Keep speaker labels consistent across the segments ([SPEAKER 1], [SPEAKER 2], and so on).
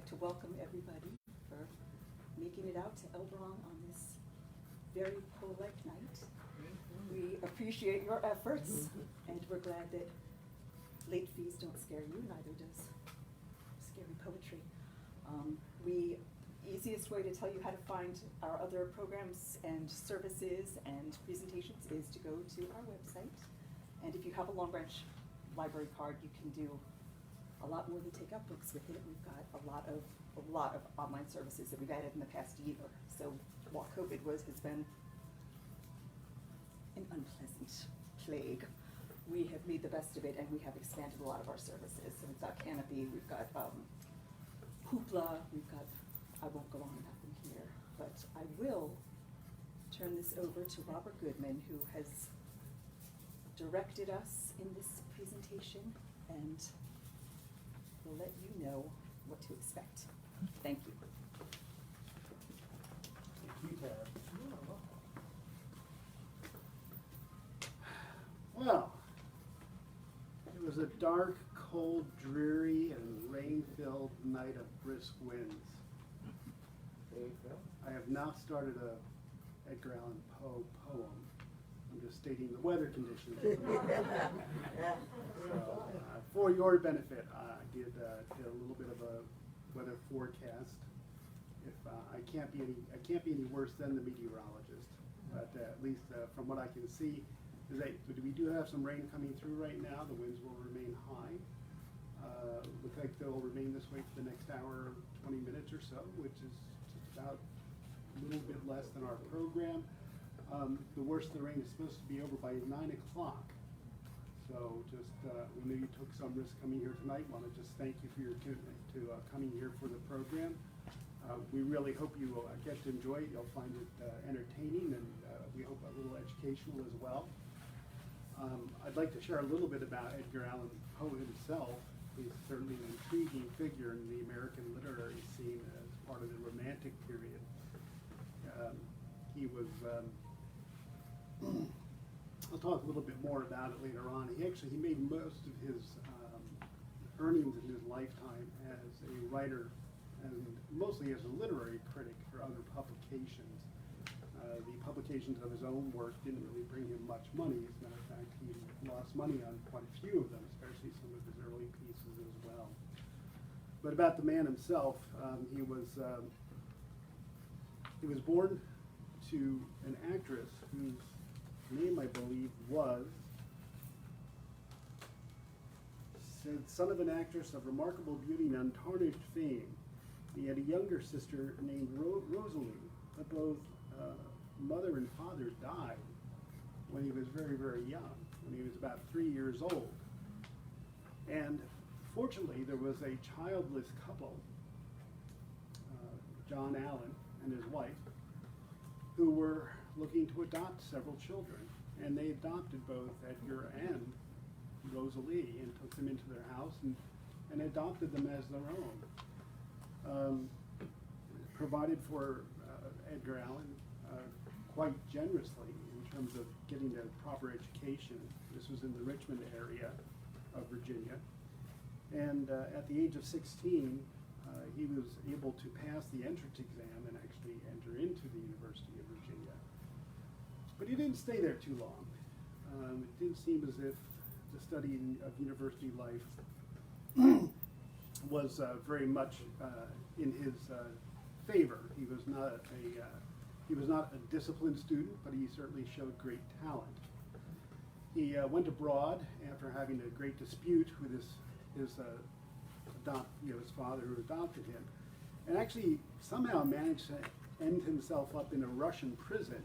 [SPEAKER 1] like to welcome everybody for making it out to Elberon on this very Poe-like night. We appreciate your efforts, and we're glad that late fees don't scare you, neither does scary poetry. Easiest way to tell you how to find our other programs and services and presentations is to go to our website. And if you have a Long Branch library card, you can do a lot more than take out books with it. We've got a lot of online services that we've added in the past year. So while COVID has been an unpleasant plague, we have made the best of it, and we have expanded a lot of our services. So we've got Canopy, we've got Hoopla, we've got, I won't go on about them here, but I will turn this over to Robert Goodman, who has directed us in this presentation, and will let you know what to expect. Thank you.
[SPEAKER 2] Thank you, Tab. Well, it was a dark, cold, dreary, and rain-filled night of brisk winds. I have now started a Edgar Allan Poe poem. I'm just stating the weather conditions. For your benefit, I did a little bit of a weather forecast. If I can't be any worse than the meteorologist, but at least from what I can see, is that we do have some rain coming through right now. The winds will remain high. Looks like they'll remain this way for the next hour, 20 minutes or so, which is just about a little bit less than our program. The worst of the rain is supposed to be over by 9 o'clock. So just, we know you took some risk coming here tonight. Want to just thank you for your commitment to coming here for the program. We really hope you will get to enjoy it. You'll find it entertaining, and we hope a little educational as well. I'd like to share a little bit about Edgar Allan Poe himself. He's certainly an intriguing figure in the American literary scene as part of the Romantic period. He was, I'll talk a little bit more about it later on. He made most of his earnings in his lifetime as a writer, and mostly as a literary critic for other publications. The publications of his own work didn't really bring him much money. As a matter of fact, he lost money on quite a few of them, especially some of his early pieces as well. But about the man himself, he was born to an actress whose name, I believe, was son of an actress of remarkable beauty and untarnished fame. He had a younger sister named Rosalie, but both mother and father died when he was very, very young, when he was about 3 years old. And fortunately, there was a childless couple, John Allan and his wife, who were looking to adopt several children. And they adopted both Edgar and Rosalie and took them into their house and adopted them as their own. Provided for Edgar Allan quite generously in terms of getting a proper education. This was in the Richmond area of Virginia. And at the age of 16, he was able to pass the entrance exam and actually enter into the University of Virginia. But he didn't stay there too long. It didn't seem as if the study of university life was very much in his favor. He was not a disciplined student, but he certainly showed great talent. He went abroad after having a great dispute with his father who adopted him, and actually somehow managed to end himself up in a Russian prison,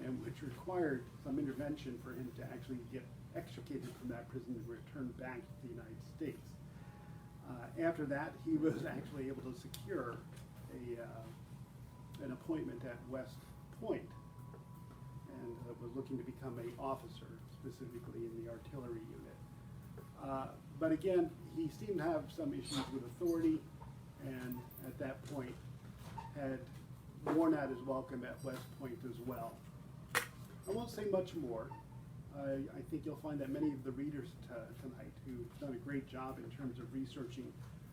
[SPEAKER 2] and which required some intervention for him to actually get extricated from that prison and returned back to the United States. After that, he was actually able to secure an appointment at West Point, and was looking to become an officer, specifically in the artillery unit. But again, he seemed to have some issues with authority, and at that point had worn out his welcome at West Point as well. I won't say much more. I think you'll find that many of the readers tonight who've done a great job in terms of researching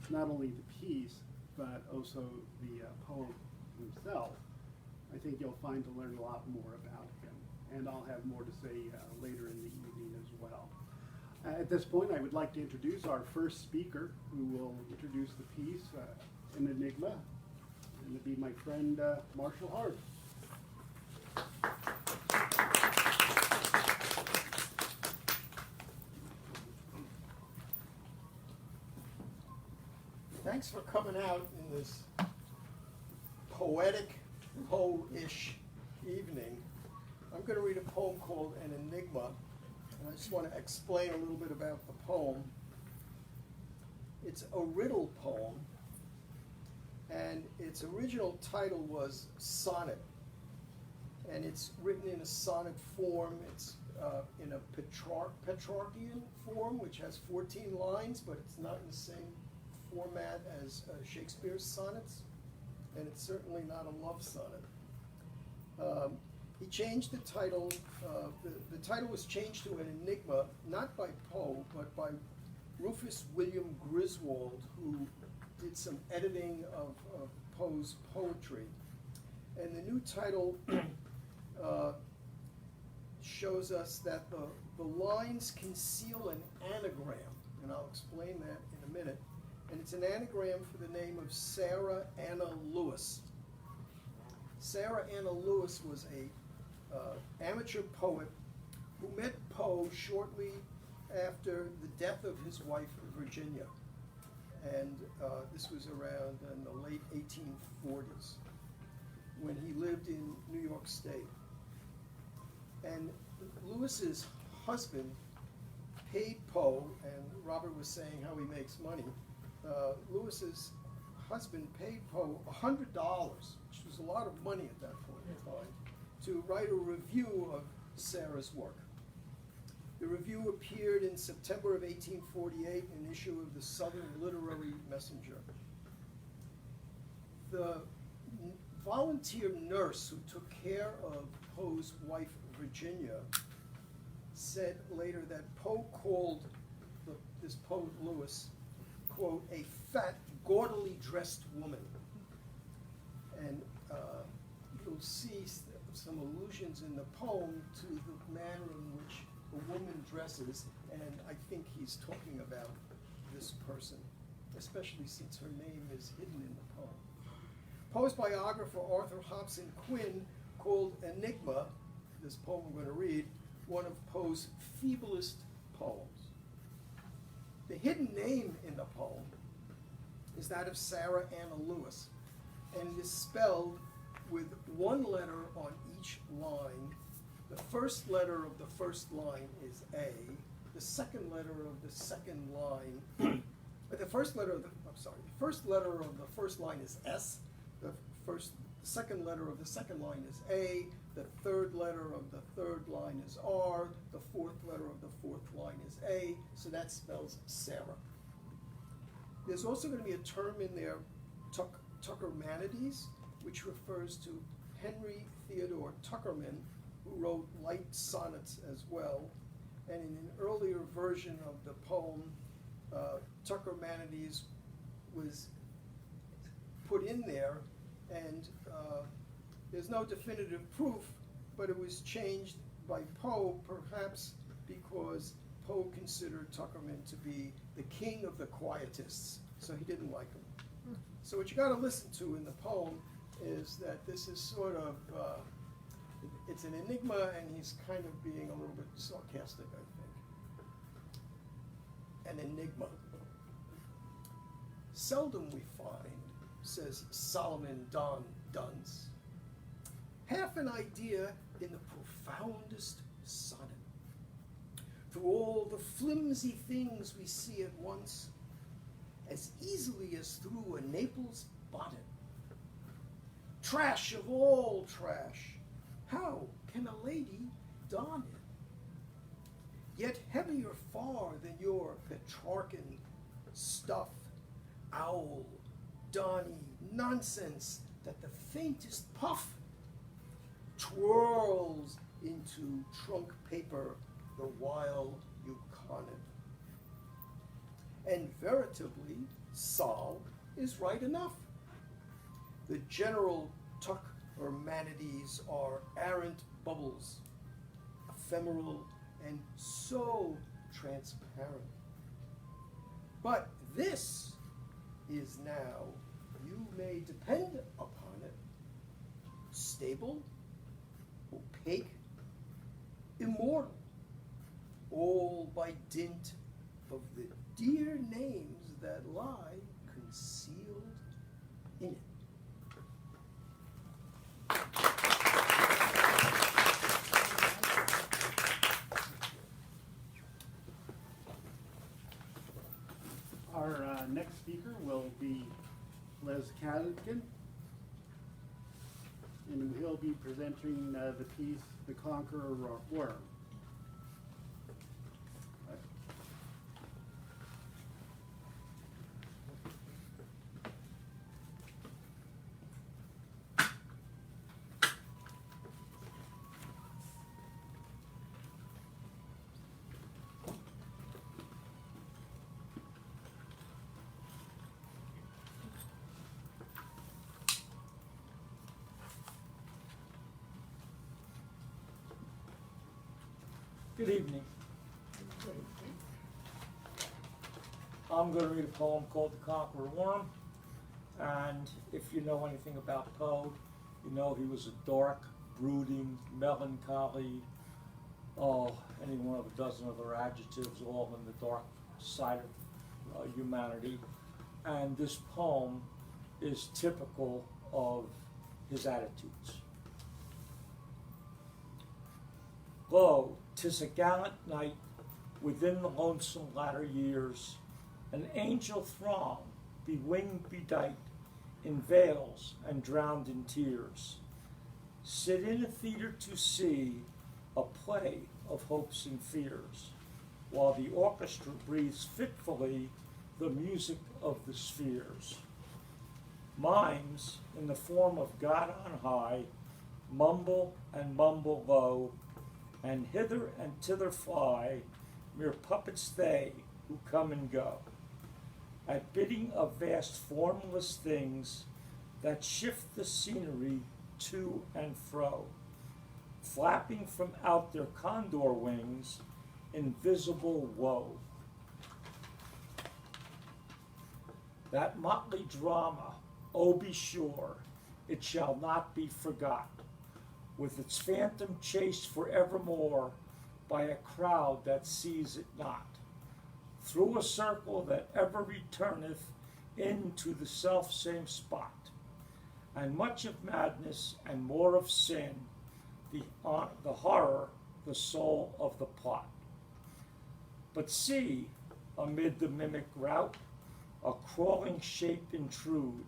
[SPEAKER 2] not only the piece, but also the poem himself, I think you'll find to learn a lot more about him. And I'll have more to say later in the evening as well. At this point, I would like to introduce our first speaker, who will introduce the piece, An Enigma, and it'll be my friend Marshall Hart.
[SPEAKER 3] Thanks for coming out in this poetic, Poe-ish evening. I'm going to read a poem called An Enigma, and I just want to explain a little bit about the poem. It's a riddle poem, and its original title was Sonnet, and it's written in a sonnet form. It's in a Petrarchian form, which has 14 lines, but it's not in the same format as Shakespeare's sonnets, and it's certainly not a love sonnet. He changed the title. The title was changed to An Enigma, not by Poe, but by Rufus William Griswold, who did some editing of Poe's poetry. And the new title shows us that the lines conceal an anagram, and I'll explain that in a minute. And it's an anagram for the name of Sarah Anna Lewis. Sarah Anna Lewis was a amateur poet who met Poe shortly after the death of his wife, Virginia. And this was around in the late 1840s when he lived in New York State. And Lewis's husband paid Poe, and Robert was saying how he makes money. Lewis's husband paid Poe $100, which was a lot of money at that point in time, to write a review of Sarah's work. The review appeared in September of 1848 in an issue of the Southern Literary Messenger. The volunteer nurse who took care of Poe's wife, Virginia, said later that Poe called this poet Lewis, quote, a fat, gaudily dressed woman. And you'll see some allusions in the poem to the manner in which a woman dresses, and I think he's talking about this person, especially since her name is hidden in the poem. Poe's biographer, Arthur Hobson Quinn, called Enigma, this poem I'm going to read, one of Poe's feeblest poems. The hidden name in the poem is that of Sarah Anna Lewis, and it is spelled with one letter on each line. The first letter of the first line is A. The second letter of the second line, the first letter of the first line is S. The second letter of the second line is A. The third letter of the third line is R. The fourth letter of the fourth line is A. So that spells Sarah. There's also going to be a term in there, Tuckermanides, which refers to Henry Theodore Tuckerman, who wrote light sonnets as well. And in an earlier version of the poem, Tuckermanides was put in there, and there's no definitive proof, but it was changed by Poe, perhaps because Poe considered Tuckerman to be the king of the quietists, so he didn't like him. So what you got to listen to in the poem is that this is sort of, it's an enigma, and he's kind of being a little bit sarcastic, I think. An enigma. Seldom we find, says Solomon Don Duns, half an idea in the profoundest sonnet. Through all the flimsy things we see at once, as easily as through a Naples bonnet. Trash of all trash, how can a lady don it? Yet heavier far than your Petrarchan stuff, owl, Donny, nonsense, that the faintest puff twirls into trunk paper the while you con it. And veritably, Sol is right enough, The general tuck or manatees are arrant bubbles, ephemeral and so transparent. But this is now, you may depend upon it, stable, opaque, immortal, all by dint of the dear names that lie concealed in it.
[SPEAKER 2] Our next speaker will be Les Cadigan, and he'll be presenting the piece "The Conqueror Worm."
[SPEAKER 4] Good evening. I'm going to read a poem called The Conqueror Worm, and if you know anything about Poe, you know he was a dark, brooding, melancholy, any one of a dozen other adjectives, all in the dark side of humanity. And this poem is typical of his attitudes. Lo, 'tis a gallant night within the lonesome latter years, an angel throng, bewinged, bedight, in veils and drowned in tears, sit in a theatre to see a play of hopes and fears, while the orchestra breathes fitfully the music of the spheres. Mimes, in the form of God on high, mumble and mumble low, and hither and thither fly, mere puppets they who come and go, at bidding of vast formless things that shift the scenery to and fro, flapping from out their condor wings invisible woe. That motley drama, oh be sure, it shall not be forgot, with its phantom chased forevermore by a crowd that sees it not, through a circle that ever returneth into the self-same spot, and much of madness and more of sin, the horror, the soul of the plot. But see, amid the mimic rout, a crawling shape intrude,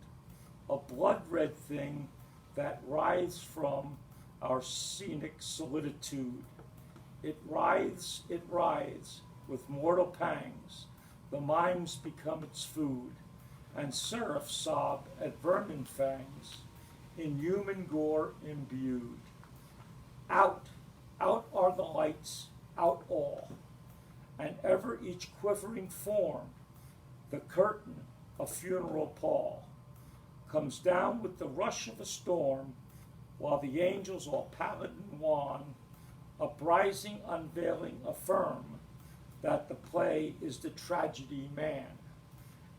[SPEAKER 4] a blood-red thing that writhes from our scenic solitude. It writhes, with mortal pangs, the mimes become its food, and seraphs sob at vermin fangs, in human gore imbued. Out are the lights, out all, and ever each quivering form, the curtain, a funeral pall, comes down with the rush of a storm, while the angels, all pallid and wan, uprising, unveiling, affirm that the play is the tragedy man,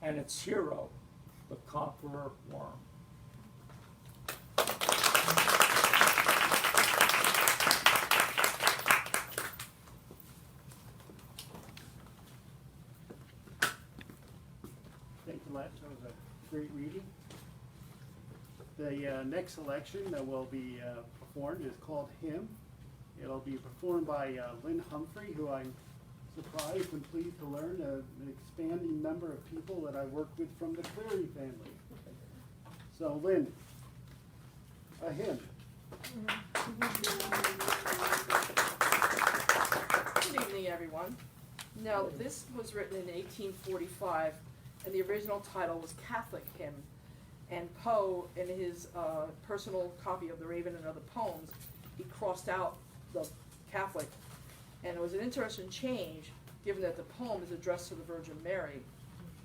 [SPEAKER 4] and its hero, the conqueror worm.
[SPEAKER 2] Thank you, Les. That was a great reading. The next selection that will be performed is called Hymn. It'll be performed by Lynn Humphrey, who I'm surprised and pleased to learn an expanding number of people that I work with from the Cleary family. So, Lynn, a hymn.
[SPEAKER 5] Good evening, everyone. Now, this was written in 1845, and the original title was Catholic Hymn. And Poe, in his personal copy of The Raven and Other Poems, he crossed out the Catholic. And it was an interesting change, given that the poem is addressed to the Virgin Mary,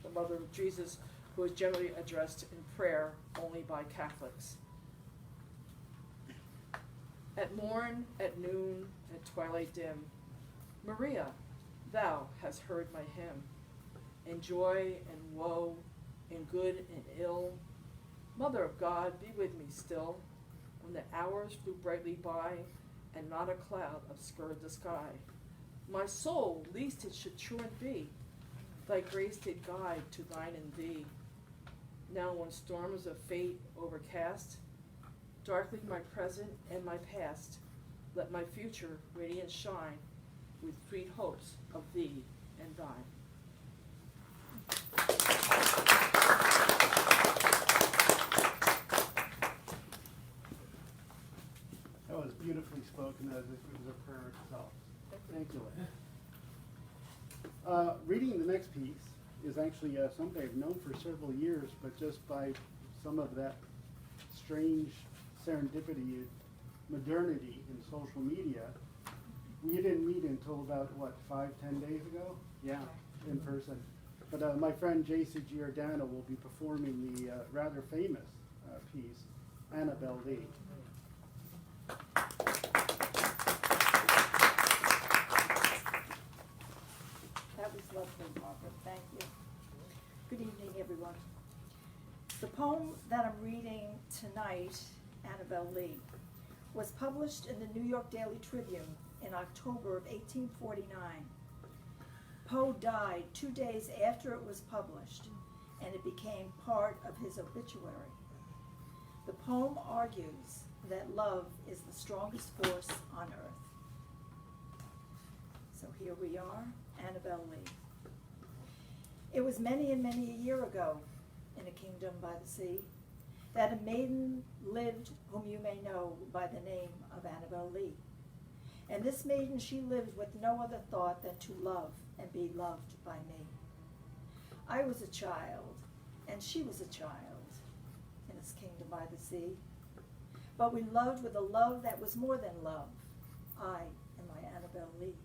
[SPEAKER 5] the mother of Jesus, who is generally addressed in prayer only by Catholics. At morn, at noon, at twilight dim, Maria, thou hast heard my hymn. In joy and woe, in good and ill, Mother of God, be with me still, when the hours flew brightly by, and not a cloud obscured the sky. My soul, least it should truant be, thy grace did guide to thine and thee. Now when storms of fate overcast, darkly my present and my past, let my future radiant shine, with sweet hopes of thee and thine.
[SPEAKER 2] That was beautifully spoken, as if it was a prayer itself. Thank you, Lynn. Reading the next piece is actually something I've known for several years, but just by some of that strange serendipity, modernity in social media, we didn't meet until about, 5-10 days ago? Yeah, in person. But my friend J.C. Giordano will be performing the rather famous piece, Annabel Lee.
[SPEAKER 6] That was lovely, Margaret. Thank you. Good evening, everyone. The poem that I'm reading tonight, Annabel Lee, was published in the New York Daily Tribune in October of 1849. Poe died 2 days after it was published, and it became part of his obituary. The poem argues that love is the strongest force on earth. So here we are, Annabel Lee. It was many and many a year ago, in a kingdom by the sea, that a maiden lived whom you may know by the name of Annabel Lee. And this maiden, she lived with no other thought than to love and be loved by me. I was a child, and she was a child, in this kingdom by the sea. But we loved with a love that was more than love, I and my Annabel Lee.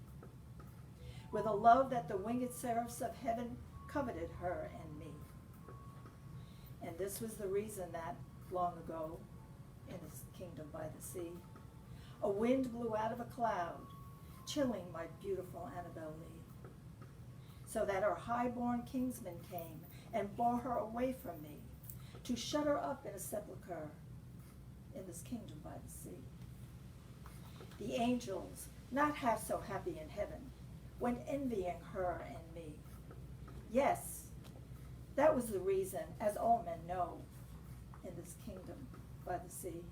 [SPEAKER 6] With a love that the winged seraphs of heaven coveted her and me. And this was the reason that, long ago, in this kingdom by the sea, a wind blew out of a cloud, chilling my beautiful Annabel Lee, so that her high-born kingsman came and bore her away from me, to shut her up in a sepulchre in this kingdom by the sea. The angels, not half so happy in heaven, went envying her and me. Yes, that was the reason, as all men know, in this kingdom by the sea,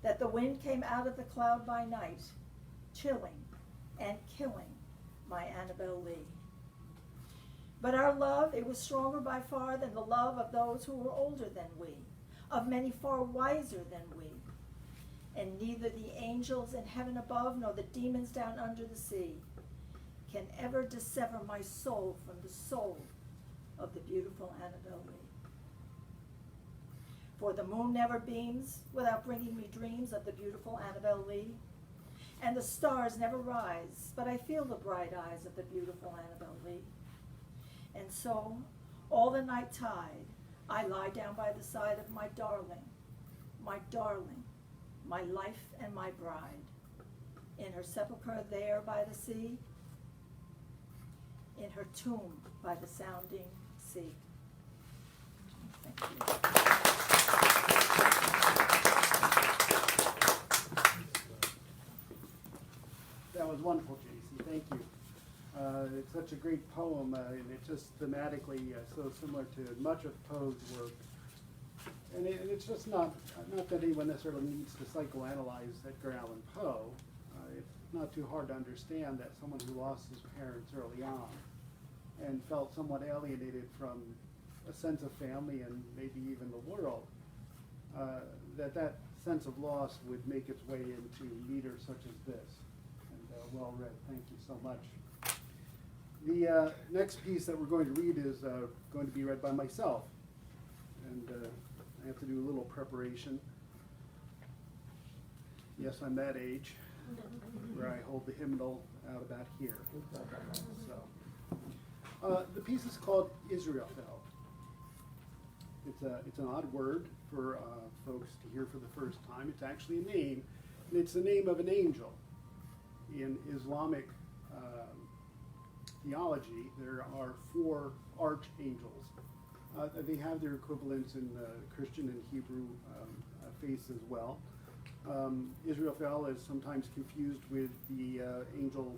[SPEAKER 6] that the wind came out of the cloud by night, chilling and killing my Annabel Lee. But our love, it was stronger by far than the love of those who were older than we, of many far wiser than we. And neither the angels in heaven above nor the demons down under the sea can ever dissever my soul from the soul of the beautiful Annabel Lee. For the moon never beams without bringing me dreams of the beautiful Annabel Lee, and the stars never rise, but I feel the bright eyes of the beautiful Annabel Lee. And so, all the night tide, I lie down by the side of my darling, my life and my bride, in her sepulchre there by the sea, in her tomb by the sounding sea. Thank you.
[SPEAKER 2] That was wonderful, J.C. Thank you. It's such a great poem, and it's just thematically so similar to much of Poe's work. And it's just not that anyone necessarily needs to psychoanalyze Edgar Allan Poe. It's not too hard to understand that someone who lost his parents early on and felt somewhat alienated from a sense of family and maybe even the world, that sense of loss would make its way into meters such as this. And well read. Thank you so much. The next piece that we're going to read is going to be read by myself. And I have to do a little preparation. Yes, I'm that age where I hold the hymnal out about here. So, the piece is called Israel Fell. It's an odd word for folks to hear for the first time. It's actually a name, and it's the name of an angel. In Islamic theology, there are 4 archangels. They have their equivalents in Christian and Hebrew faiths as well. Israel is sometimes confused with the angel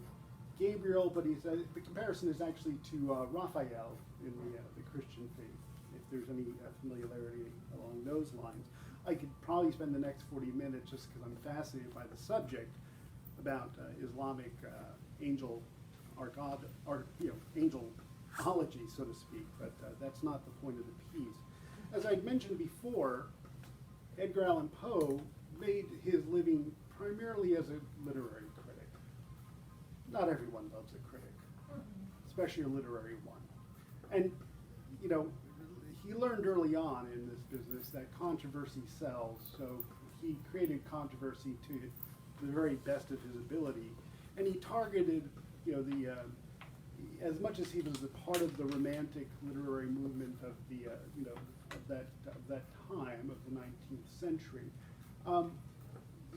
[SPEAKER 2] Gabriel, but the comparison is actually to Raphael in the Christian faith, if there's any familiarity along those lines. I could probably spend the next 40 minutes just because I'm fascinated by the subject about Islamic angel angelology, so to speak, but that's not the point of the piece. As I'd mentioned before, Edgar Allan Poe made his living primarily as a literary critic. Not everyone loves a critic, especially a literary one. And, you know, he learned early on in this business that controversy sells, so he created controversy to the very best of his ability. And he targeted, you know, as much as he was a part of the romantic literary movement of the, you know, of that time of the 19th century,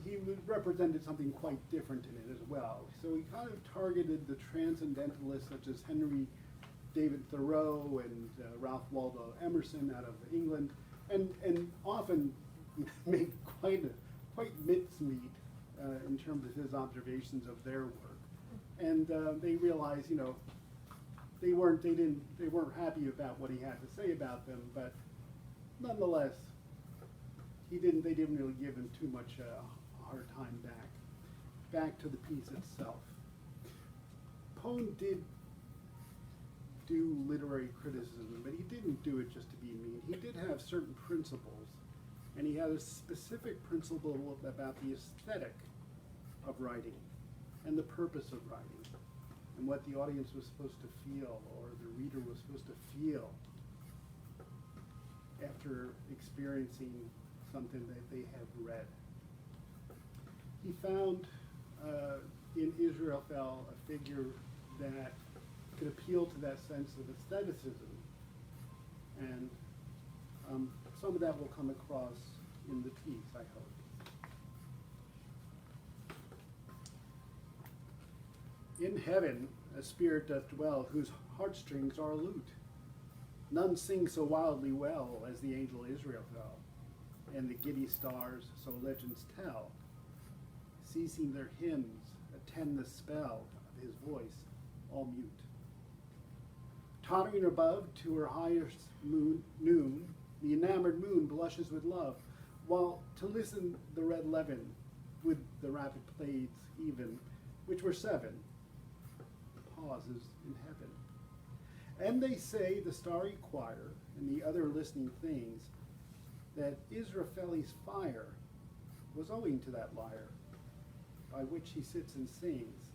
[SPEAKER 2] he represented something quite different in it as well. So he kind of targeted the transcendentalists such as Henry David Thoreau and Ralph Waldo Emerson out of England, and often made quite mincemeat in terms of his observations of their work. And they realized, you know, they weren't happy about what he had to say about them, but nonetheless, they didn't really give him too much hard time back. Back to the piece itself. Poe did do literary criticism, but he didn't do it just to be mean. He did have certain principles, and he had a specific principle about the aesthetic of writing and the purpose of writing and what the audience was supposed to feel, or the reader was supposed to feel after experiencing something that they had read. He found in Israfel a figure that could appeal to that sense of aestheticism, and some of that will come across in the piece, I hope. In heaven a spirit doth dwell, whose heartstrings are a lute. None sing so wildly well as the angel Israfel, and the giddy stars, so legends tell, ceasing their hymns, attend the spell of his voice, all mute. Tottering above to her highest noon, the enamored moon blushes with love, while to listen the red levin, with the rapid plays even, which were 7, pauses in heaven. And they say, the starry choir, and the other listening things, that Israfeli's fire was owing to that lyre, by which he sits and sings,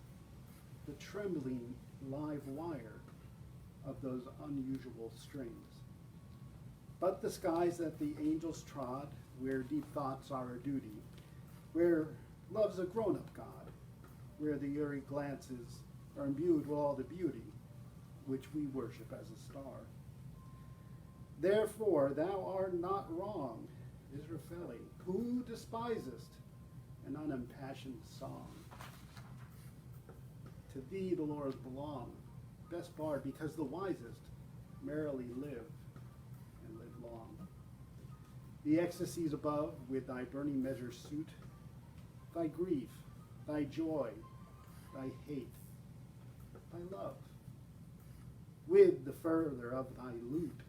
[SPEAKER 2] the trembling live wire of those unusual strings. But the skies that the angels trod, where deep thoughts are a duty, where love's a grown-up God, where the eerie glances are imbued with all the beauty, which we worship as a star. Therefore thou art not wrong, Israfeli, who despisest an unimpassioned song. To thee the laurels belong, best bard, because the wisest merrily live and live long. The ecstasies above with thy burning measures suit, thy grief, thy joy, thy hate, thy love, with the further of thy lute.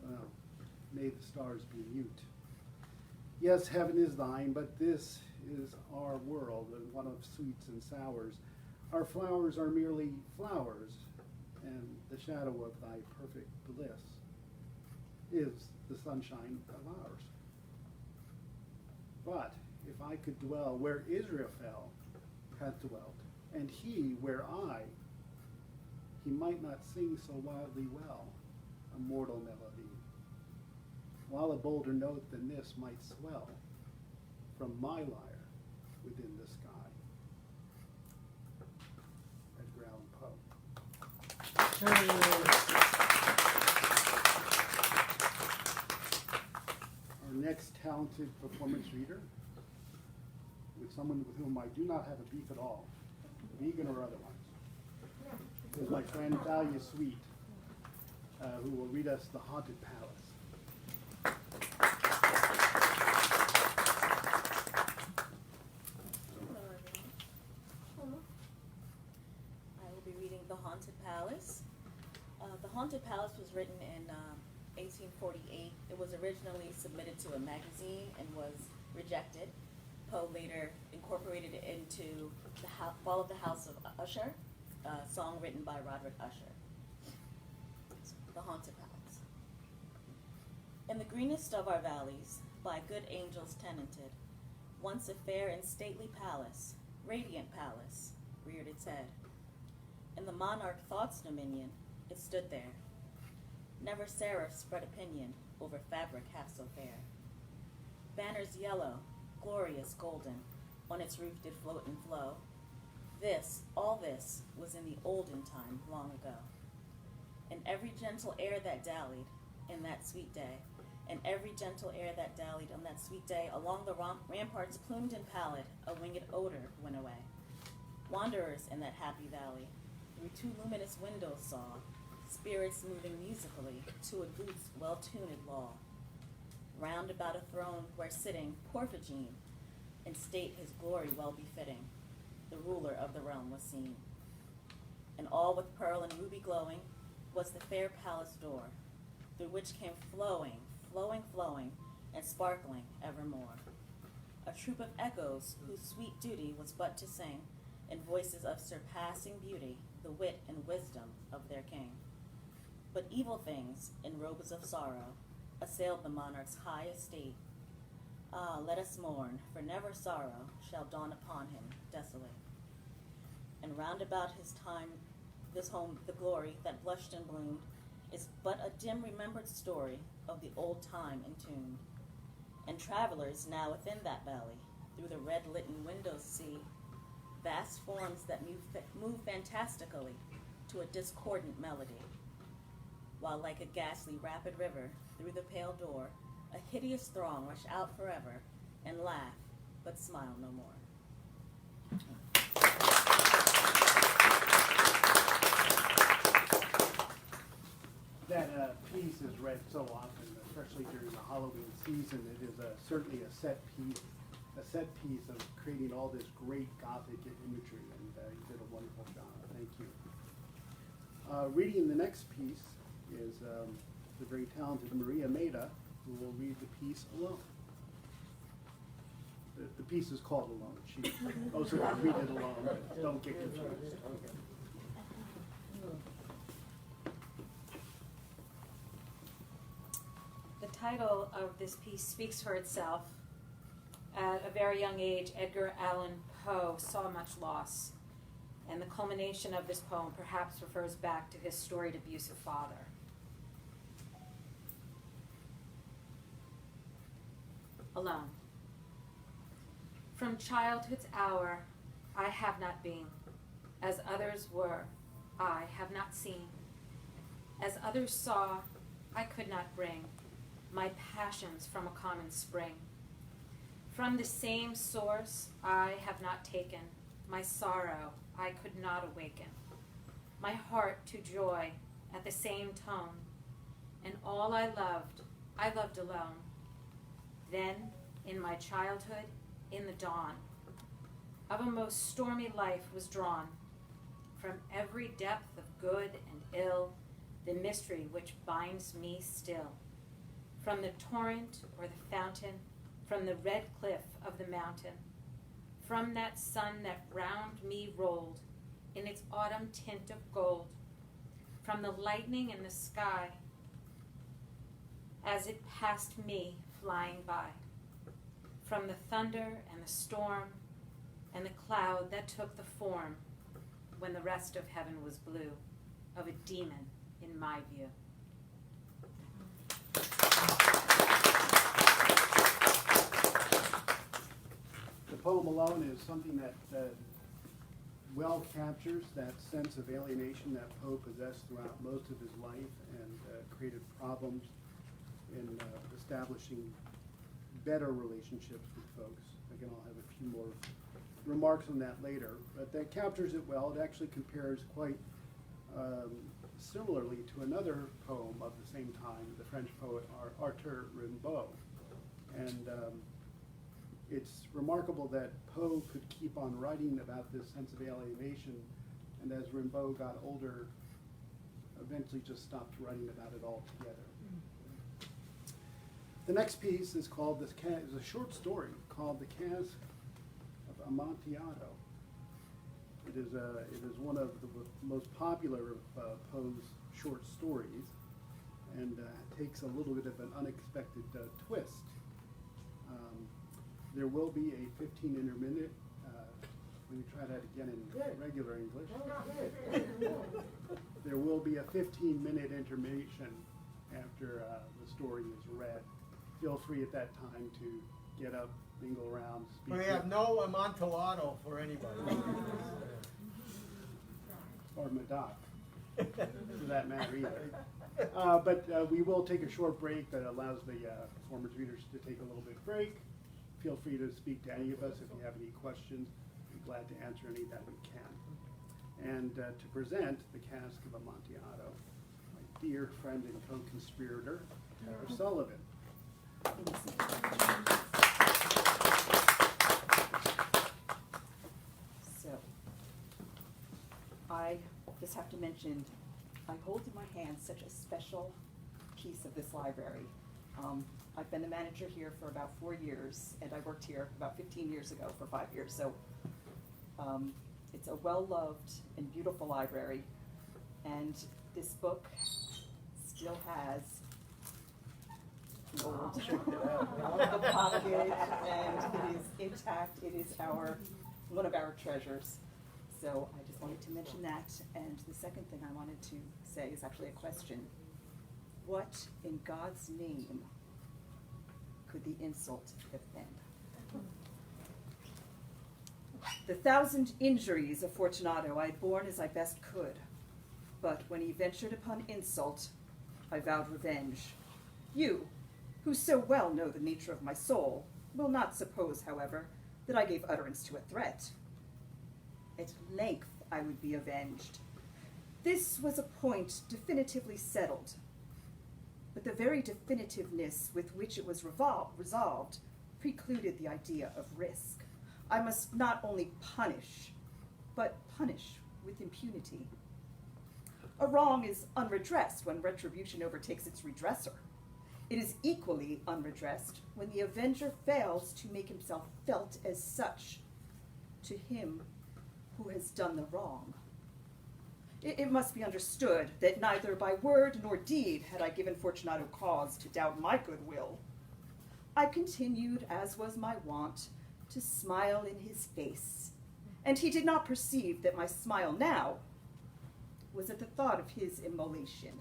[SPEAKER 2] Well, may the stars be mute. Yes, heaven is thine, but this is our world, and one of sweets and sours. Our flowers are merely flowers, and the shadow of thy perfect bliss is the sunshine of ours. But if I could dwell where Israfel hath dwelt, and he where he might not sing so wildly well a mortal melody, while a bolder note than this might swell from my lyre within the sky. Edgar Allan Poe. talented performance reader, with someone with whom I do not have a beef at all, vegan or otherwise. Is my friend Dahlia Sweet, who will read us The Haunted Palace.
[SPEAKER 7] Hello, everyone. Hello. I will be reading The Haunted Palace. The Haunted Palace was written in 1848. It was originally submitted to a magazine and was rejected. Poe later incorporated it into the Fall of the House of Usher, a song written by Roderick Usher. The Haunted Palace. In the greenest of our valleys, by good angels tenanted, once a fair and stately palace, radiant palace, reared its head. In the monarch thought's dominion, it stood there. Never seraph spread opinion over fabric half so fair. Banners yellow, glorious golden, on its roof did float and flow. This, all this, was in the olden time long ago. And every gentle air that dallied in that sweet day, and every gentle air that dallied on that sweet day, along the ramparts plumed and pallid, a winged odor went away. Wanderers in that happy valley, through two luminous windows saw, spirits moving musically to a booth's well-tuned law. Round about a throne where sitting Porphagene, in state his glory well befitting, the ruler of the realm was seen. And all with pearl and ruby glowing was the fair palace door, through which came flowing, and sparkling evermore. A troop of echoes whose sweet duty was but to sing, in voices of surpassing beauty, the wit and wisdom of their king. But evil things, in robes of sorrow, assailed the monarch's high estate. Ah, let us mourn, for never sorrow shall dawn upon him desolate. And round about his time, this home, the glory that blushed and bloomed, is but a dim remembered story of the old time entombed. And travelers now within that valley, through the red-litten windows see vast forms that move fantastically to a discordant melody, while like a ghastly rapid river, through the pale door, a hideous throng rush out forever, and laugh, but smile no more.
[SPEAKER 2] That piece is read so often, especially during the Halloween season. It is certainly a set piece of creating all this great Gothic imagery, and you did a wonderful job. Thank you. Reading the next piece is the very talented Maria Maida, who will read the piece Alone. The piece is called Alone. She also read it alone, but don't get confused.
[SPEAKER 8] The title of this piece speaks for itself. At a very young age, Edgar Allan Poe saw much loss, and the culmination of this poem perhaps refers back to his storied abusive father. Alone. From childhood's hour, I have not been. As others were, I have not seen. As others saw, I could not bring my passions from a common spring. From the same source I have not taken, my sorrow I could not awaken, my heart to joy at the same tone, and all I loved alone. Then, in my childhood, in the dawn of a most stormy life was drawn, from every depth of good and ill, the mystery which binds me still. From the torrent or the fountain, from the red cliff of the mountain, from that sun that round me rolled in its autumn tint of gold, from the lightning in the sky as it passed me flying by, from the thunder and the storm and the cloud that took the form, when the rest of heaven was blue, of a demon in my view.
[SPEAKER 2] The poem Alone is something that well captures that sense of alienation that Poe possessed throughout most of his life, and created problems in establishing better relationships with folks. Again, I'll have a few more remarks on that later, but that captures it well. It actually compares quite similarly to another poem of the same time, the French poet Arthur Rimbaud. And it's remarkable that Poe could keep on writing about this sense of alienation, and as Rimbaud got older, eventually just stopped writing about it altogether. The next piece is called is a short story called The Cask of Amontillado. It is one of the most popular of Poe's short stories, and takes a little bit of an unexpected twist. There will be a 15-minute. Let me try that again in regular English. There will be a 15-minute intermission after the story is read. Feel free at that time to get up, mingle around, speak.
[SPEAKER 3] We have no Amontillado for anybody.
[SPEAKER 2] Or Madoc, for that matter either. But we will take a short break that allows the performers readers to take a little bit of break. Feel free to speak to any of us if you have any questions. We're glad to answer any that we can. And to present the Cask of Amontillado, my dear friend and co-conspirator, Tara Sullivan.
[SPEAKER 1] So, I just have to mention, I hold in my hand such a special piece of this library. I've been the manager here for about 4 years, and I worked here about 15 years ago for 5 years. So it's a well-loved and beautiful library, and this book still has the old the pocket, and it is intact. It is one of our treasures. So I just wanted to mention that. And the second thing I wanted to say is actually a question. What in God's name could the insult have been? The 1,000 injuries of Fortunato I had borne as I best could, but when he ventured upon insult, I vowed revenge. You, who so well know the nature of my soul, will not suppose, however, that I gave utterance to a threat. At length I would be avenged. This was a point definitively settled, but the very definitiveness with which it was resolved precluded the idea of risk. I must not only punish, but punish with impunity. A wrong is unredressed when retribution overtakes its redresser. It is equally unredressed when the avenger fails to make himself felt as such to him who has done the wrong. It must be understood that neither by word nor deed had I given Fortunato cause to doubt my goodwill. I continued, as was my wont, to smile in his face, and he did not perceive that my smile now was at the thought of his immolation.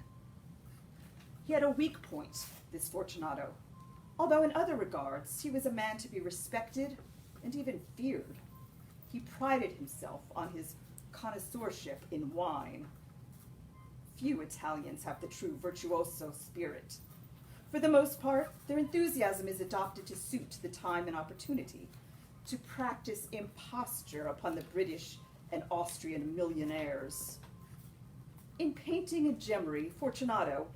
[SPEAKER 1] He had a weak point, this Fortunato, although in other regards he was a man to be respected and even feared. He prided himself on his connoisseurship in wine. Few Italians have the true virtuoso spirit. For the most part, their enthusiasm is adopted to suit the time and opportunity, to practice imposture upon the British and Austrian millionaires. In painting and gemmery, Fortunato,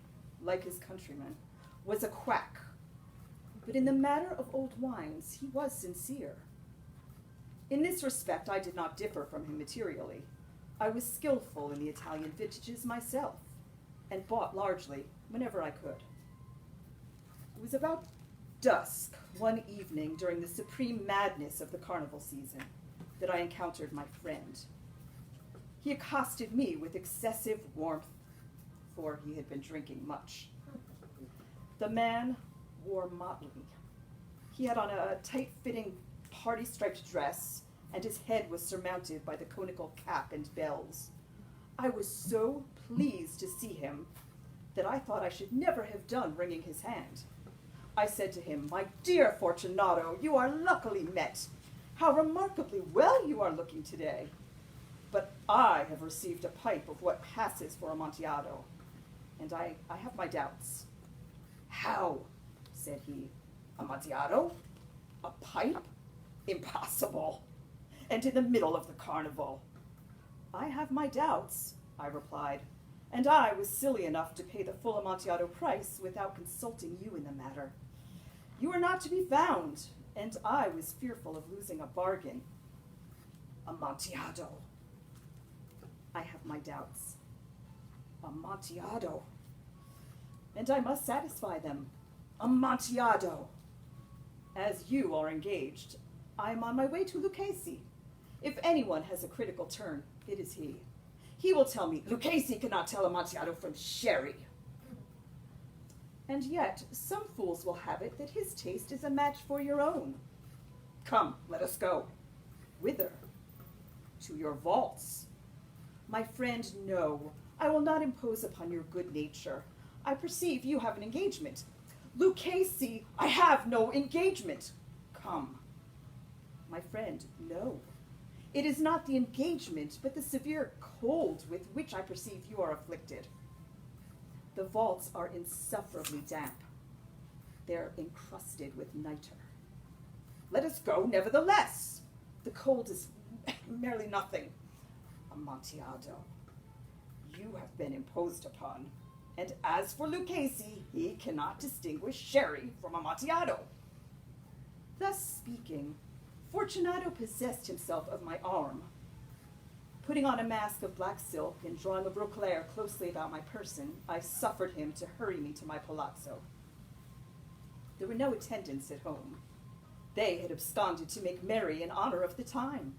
[SPEAKER 1] like his countrymen, was a quack. But in the matter of old wines, he was sincere. In this respect, I did not differ from him materially. I was skillful in the Italian vintages myself, and bought largely whenever I could. It was about dusk one evening during the supreme madness of the carnival season that I encountered my friend. He accosted me with excessive warmth, for he had been drinking much. The man wore motley. He had on a tight-fitting party-striped dress, and his head was surmounted by the conical cap and bells. I was so pleased to see him that I thought I should never have done wringing his hand. I said to him, "My dear Fortunato, you are luckily met. How remarkably well you are looking today. But I have received a pipe of what passes for Amontillado, and I have my doubts." "How?" said he. Amontillado? A pipe? Impossible. And in the middle of the carnival. I have my doubts, I replied, and I was silly enough to pay the full Amontillado price without consulting you in the matter. You were not to be found, and I was fearful of losing a bargain. Amontillado. I have my doubts. Amontillado. And I must satisfy them. Amontillado. As you are engaged, I am on my way to Lucchese. If anyone has a critical turn, it is he. He will tell me, Lucchese cannot tell Amontillado from sherry. And yet, some fools will have it that his taste is a match for your own. Come, let us go. Whither? To your vaults. My friend, no. I will not impose upon your good nature. I perceive you have an engagement. Lucchese, I have no engagement. Come. My friend, no. It is not the engagement, but the severe cold with which I perceive you are afflicted. The vaults are insufferably damp. They're encrusted with nitre. Let us go, nevertheless. The cold is merely nothing. Amontillado, you have been imposed upon. And as for Lucchese, he cannot distinguish sherry from Amontillado. Thus speaking, Fortunato possessed himself of my arm. Putting on a mask of black silk and drawing a roquelaire closely about my person, I suffered him to hurry me to my palazzo. There were no attendants at home. They had absconded to make merry in honor of the time.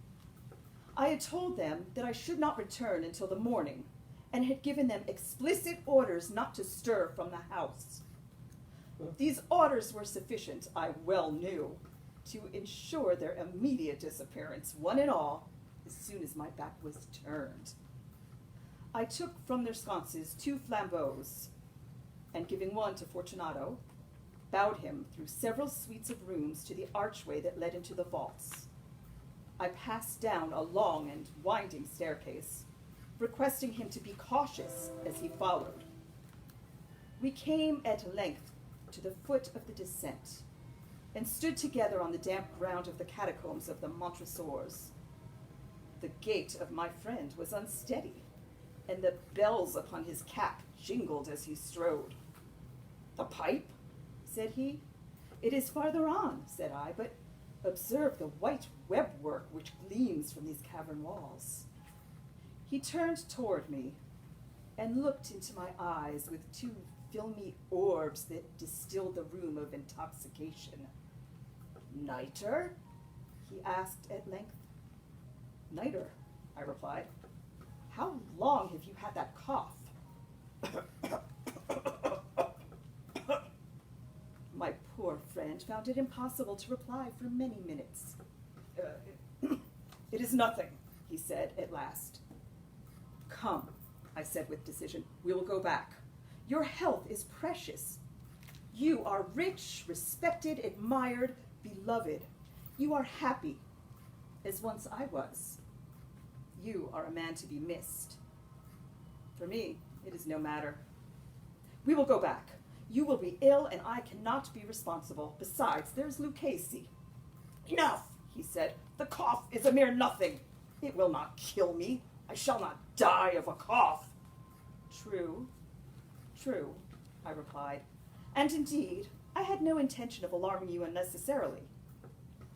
[SPEAKER 1] I had told them that I should not return until the morning, and had given them explicit orders not to stir from the house. These orders were sufficient, I well knew, to ensure their immediate disappearance, one and all, as soon as my back was turned. I took from their sconces 2 flambeaux, and giving one to Fortunato, bowed him through several suites of rooms to the archway that led into the vaults. I passed down a long and winding staircase, requesting him to be cautious as he followed. We came at length to the foot of the descent, and stood together on the damp ground of the catacombs of the Montresors. The gait of my friend was unsteady, and the bells upon his cap jingled as he strode. The pipe? Said he. It is farther on, said I, but observe the white webwork which gleams from these cavern walls. He turned toward me, and looked into my eyes with 2 filmy orbs that distilled the rheum of intoxication. Nitre? He asked at length. Nitre, I replied. How long have you had that cough? My poor friend found it impossible to reply for many minutes. It is nothing, he said at last. Come, I said with decision, we will go back. Your health is precious. You are rich, respected, admired, beloved. You are happy, as once I was. You are a man to be missed. For me, it is no matter. We will go back. You will be ill, and I cannot be responsible. Besides, there's Lucchese. Enough, he said. The cough is a mere nothing. It will not kill me. I shall not die of a cough. True, I replied. And indeed, I had no intention of alarming you unnecessarily.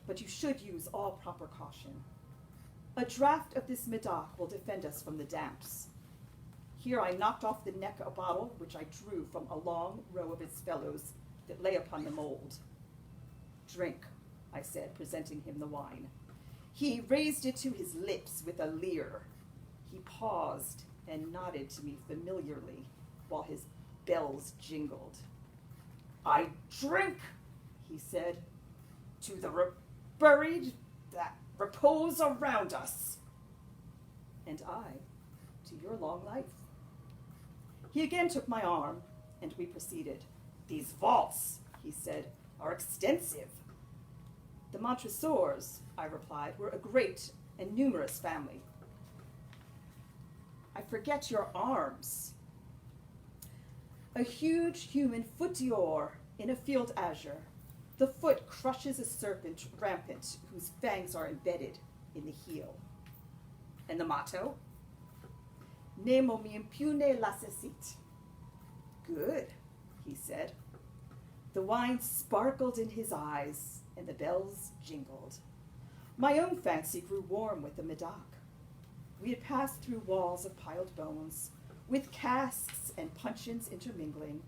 [SPEAKER 1] But you should use all proper caution. A draught of this Medoc will defend us from the damps. Here I knocked off the neck a bottle, which I drew from a long row of its fellows that lay upon the mold. Drink, I said, presenting him the wine. He raised it to his lips with a leer. He paused and nodded to me familiarly while his bells jingled. I drink, he said, to the buried that repose around us, and I to your long life. He again took my arm, and we proceeded. These vaults, he said, are extensive. The Montresors, I replied, were a great and numerous family. I forget your arms. A huge human foot d'or in a field azure, The foot crushes a serpent rampant whose fangs are embedded in the heel. And the motto? Nemo mi impune lacessit. Good, he said. The wine sparkled in his eyes, and the bells jingled. My own fancy grew warm with the Medoc. We had passed through walls of piled bones, with casks and puncheons intermingling,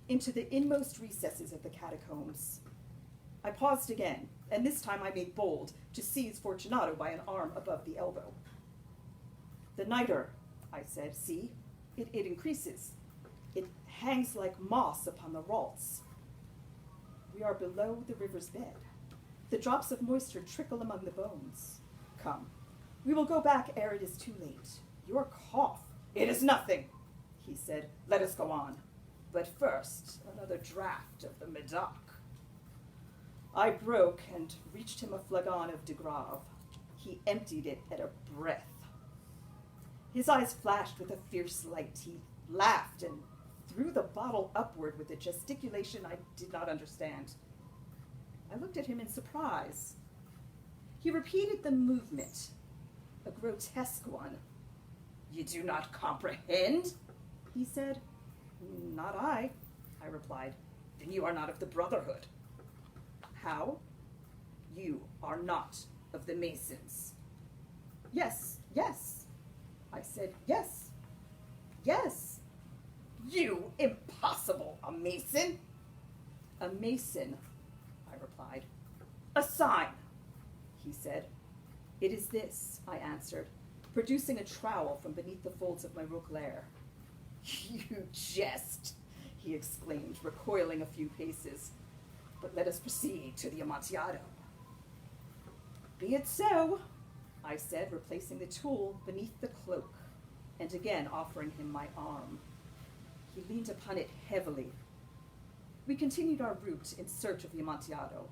[SPEAKER 1] into the inmost recesses of the catacombs. I paused again, and this time I made bold to seize Fortunato by an arm above the elbow. The nitre, I said, see, it increases. It hangs like moss upon the ralts. We are below the river's bed. The drops of moisture trickle among the bones. Come, we will go back ere it is too late. Your cough, it is nothing, he said. Let us go on. But first, another draught of the Medoc. I broke and reached him a flagon of de Grave. He emptied it at a breath. His eyes flashed with a fierce light. He laughed and threw the bottle upward with a gesticulation I did not understand. I looked at him in surprise. He repeated the movement, a grotesque one. You do not comprehend? He said. Not I replied. Then you are not of the Brotherhood. How? You are not of the Masons. Yes, I said. Yes. You, impossible, a Mason? A Mason, I replied. A sign, he said. It is this, I answered, producing a trowel from beneath the folds of my roquelaire. You jest, he exclaimed, recoiling a few paces. But let us proceed to the Amontillado. Be it so, I said, replacing the tool beneath the cloak, and again offering him my arm. He leaned upon it heavily. We continued our route in search of the Amontillado.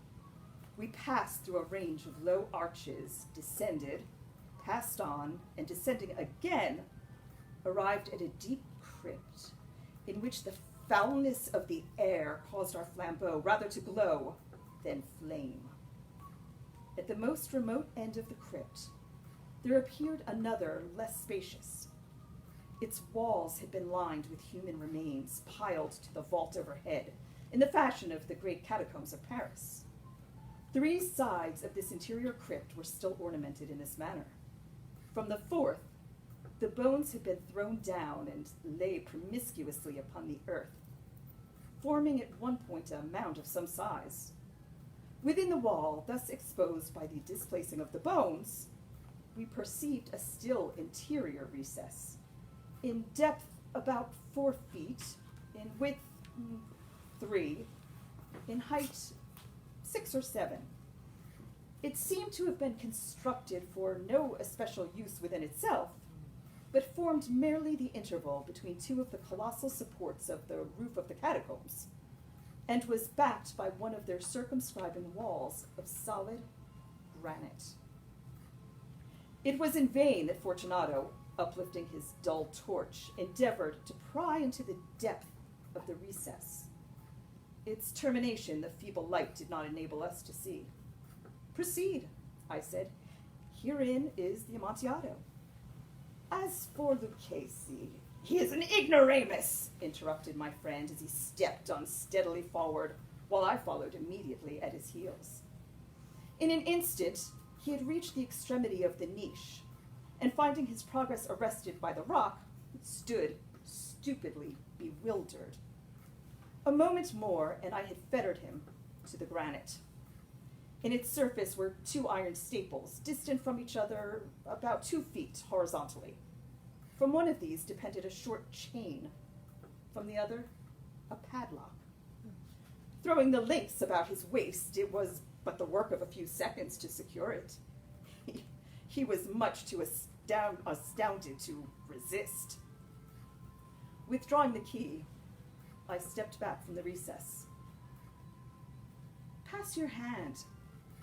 [SPEAKER 1] We passed through a range of low arches, descended, passed on, and descending again, arrived at a deep crypt in which the foulness of the air caused our flambeau rather to glow than flame. At the most remote end of the crypt, there appeared another, less spacious. Its walls had been lined with human remains piled to the vault overhead, in the fashion of the great catacombs of Paris. 3 sides of this interior crypt were still ornamented in this manner. From the 4th, the bones had been thrown down and lay promiscuously upon the earth, forming at one point a mound of some size. Within the wall, thus exposed by the displacing of the bones, we perceived a still interior recess, in depth about 4 feet, in width 3, in height 6 or 7. It seemed to have been constructed for no especial use within itself, but formed merely the interval between 2 of the colossal supports of the roof of the catacombs, and was backed by one of their circumscribing walls of solid granite. It was in vain that Fortunato, uplifting his dull torch, endeavored to pry into the depth of the recess. Its termination the feeble light did not enable us to see. Proceed, I said. Herein is the Amontillado. As for Lucchesi, he is an ignoramus, interrupted my friend as he stepped unsteadily forward, while I followed immediately at his heels. In an instant, he had reached the extremity of the niche, and finding his progress arrested by the rock, stood stupidly bewildered. A moment more, and I had fettered him to the granite. In its surface were 2 iron staples, distant from each other about 2 feet horizontally. From one of these depended a short chain, from the other, a padlock. Throwing the links about his waist, it was but the work of a few seconds to secure it. He was much too astounded to resist. Withdrawing the key, I stepped back from the recess. Pass your hand,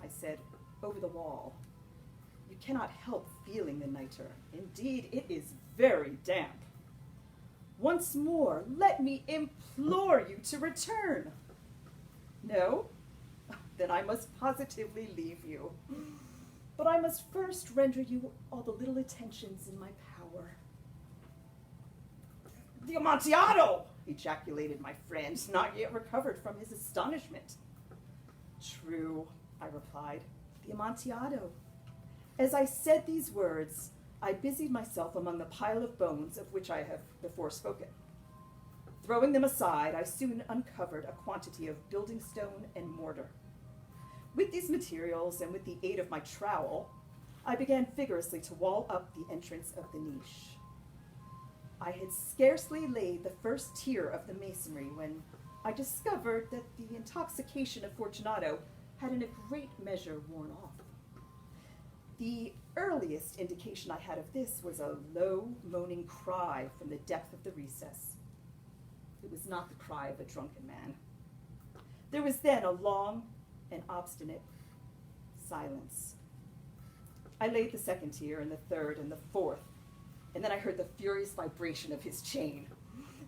[SPEAKER 1] I said, over the wall. You cannot help feeling the nitre. Indeed, it is very damp. Once more, let me implore you to return. No? then I must positively leave you. But I must first render you all the little attentions in my power. The Amontillado! Ejaculated my friend, not yet recovered from his astonishment. True, I replied, the Amontillado. As I said these words, I busied myself among the pile of bones of which I have before spoken. Throwing them aside, I soon uncovered a quantity of building stone and mortar. With these materials and with the aid of my trowel, I began vigorously to wall up the entrance of the niche. I had scarcely laid the first tier of the masonry when I discovered that the intoxication of Fortunato had in a great measure worn off. The earliest indication I had of this was a low, moaning cry from the depth of the recess. It was not the cry of a drunken man. There was then a long and obstinate silence. I laid the second tier and the third and the fourth, and then I heard the furious vibration of his chain.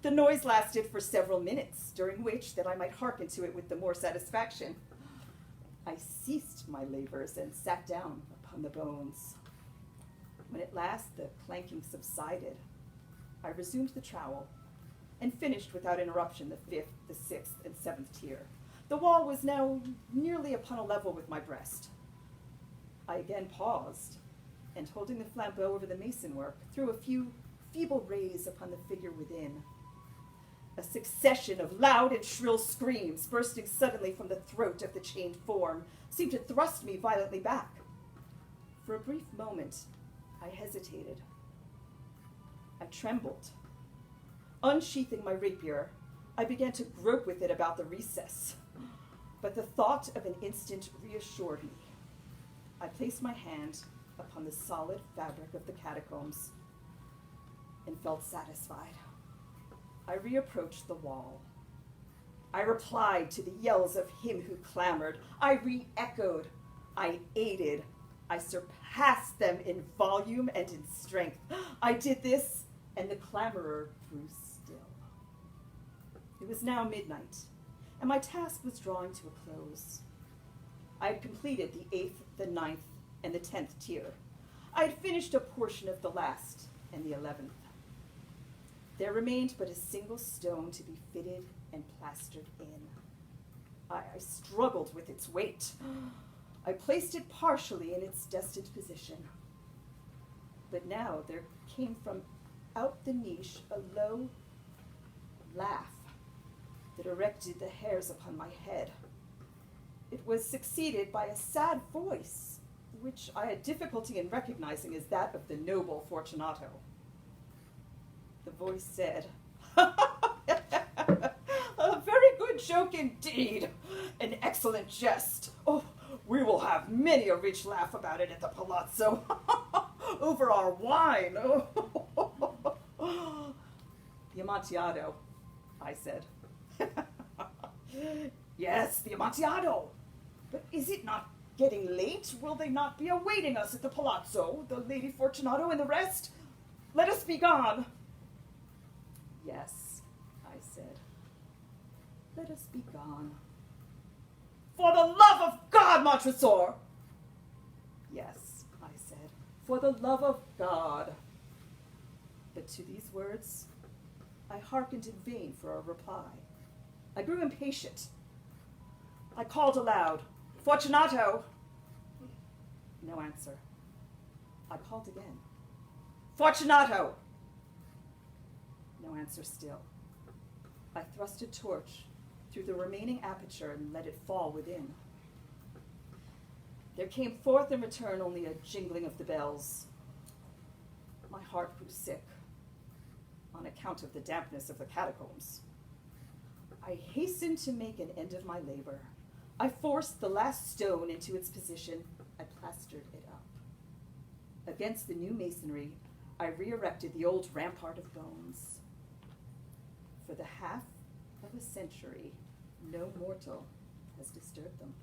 [SPEAKER 1] The noise lasted for several minutes, during which, that I might hearken to it with the more satisfaction, I ceased my labors and sat down upon the bones. When at last the clanking subsided, I resumed the trowel and finished without interruption the fifth, the sixth, and seventh tier. The wall was now nearly upon a level with my breast. I again paused, and holding the flambeau over the masonwork, threw a few feeble rays upon the figure within. A succession of loud and shrill screams, bursting suddenly from the throat of the chained form, seemed to thrust me violently back. For a brief moment, I hesitated. I trembled. Unsheathing my rapier, I began to grope with it about the recess, but the thought of an instant reassured me. I placed my hand upon the solid fabric of the catacombs and felt satisfied. I reapproached the wall. I replied to the yells of him who clamored. I re-echoed. I aided. I surpassed them in volume and in strength. I did this, and the clamorer grew still. It was now midnight, and my task was drawing to a close. I had completed the 8th, the 9th, and the 10th tier. I had finished a portion of the last and the 11th. There remained but a single stone to be fitted and plastered in. I struggled with its weight. I placed it partially in its destined position. But now there came from out the niche a low laugh that erected the hairs upon my head. It was succeeded by a sad voice, which I had difficulty in recognizing as that of the noble Fortunato. The voice said, "A very good joke indeed, an excellent jest. Oh, we will have many a rich laugh about it at the palazzo, over our wine." The Amontillado, I said. Yes, the Amontillado. But is it not getting late? Will they not be awaiting us at the palazzo, the Lady Fortunato and the rest? Let us be gone. Yes, I said. Let us be gone. For the love of God, Montresor! Yes, I said, for the love of God. But to these words, I hearkened in vain for a reply. I grew impatient. I called aloud, "Fortunato!" No answer. I called again, "Fortunato!" No answer still. I thrust a torch through the remaining aperture and let it fall within. There came forth in return only a jingling of the bells. My heart grew sick on account of the dampness of the catacombs. I hastened to make an end of my labor. I forced the last stone into its position. I plastered it up. Against the new masonry, I re-erected the old rampart of bones. For the half of a century, no mortal has disturbed them.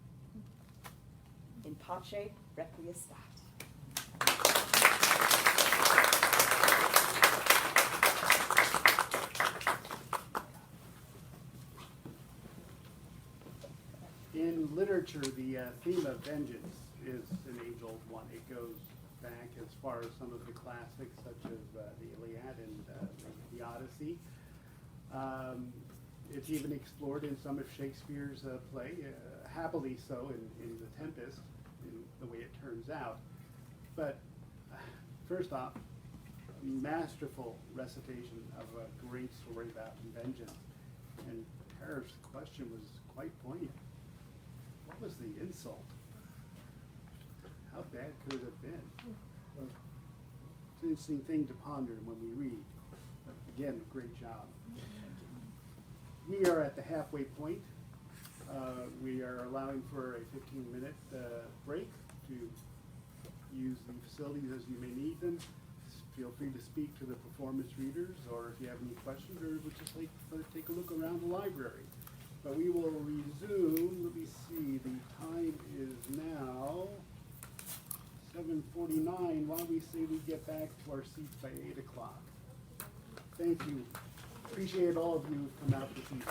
[SPEAKER 1] In pace requiescat.
[SPEAKER 2] In literature, the theme of vengeance is an age-old one. It goes back as far as some of the classics, such as the Iliad and the Odyssey. It's even explored in some of Shakespeare's play, happily so in The Tempest, in the way it turns out. But first off, a masterful recitation of a great story about vengeance. And Tara's question was quite poignant. What was the insult? How bad could it have been? It's an interesting thing to ponder when we read. But again, great job. We are at the halfway point. We are allowing for a 15-minute break to use the facilities as you may need them. Feel free to speak to the performance readers, or if you have any questions, or would just like to take a look around the library. But we will resume. Let me see. The time is now 7:49. Why don't we say we get back to our seats by 8 o'clock? Thank you. Appreciate all of you who've come out this evening.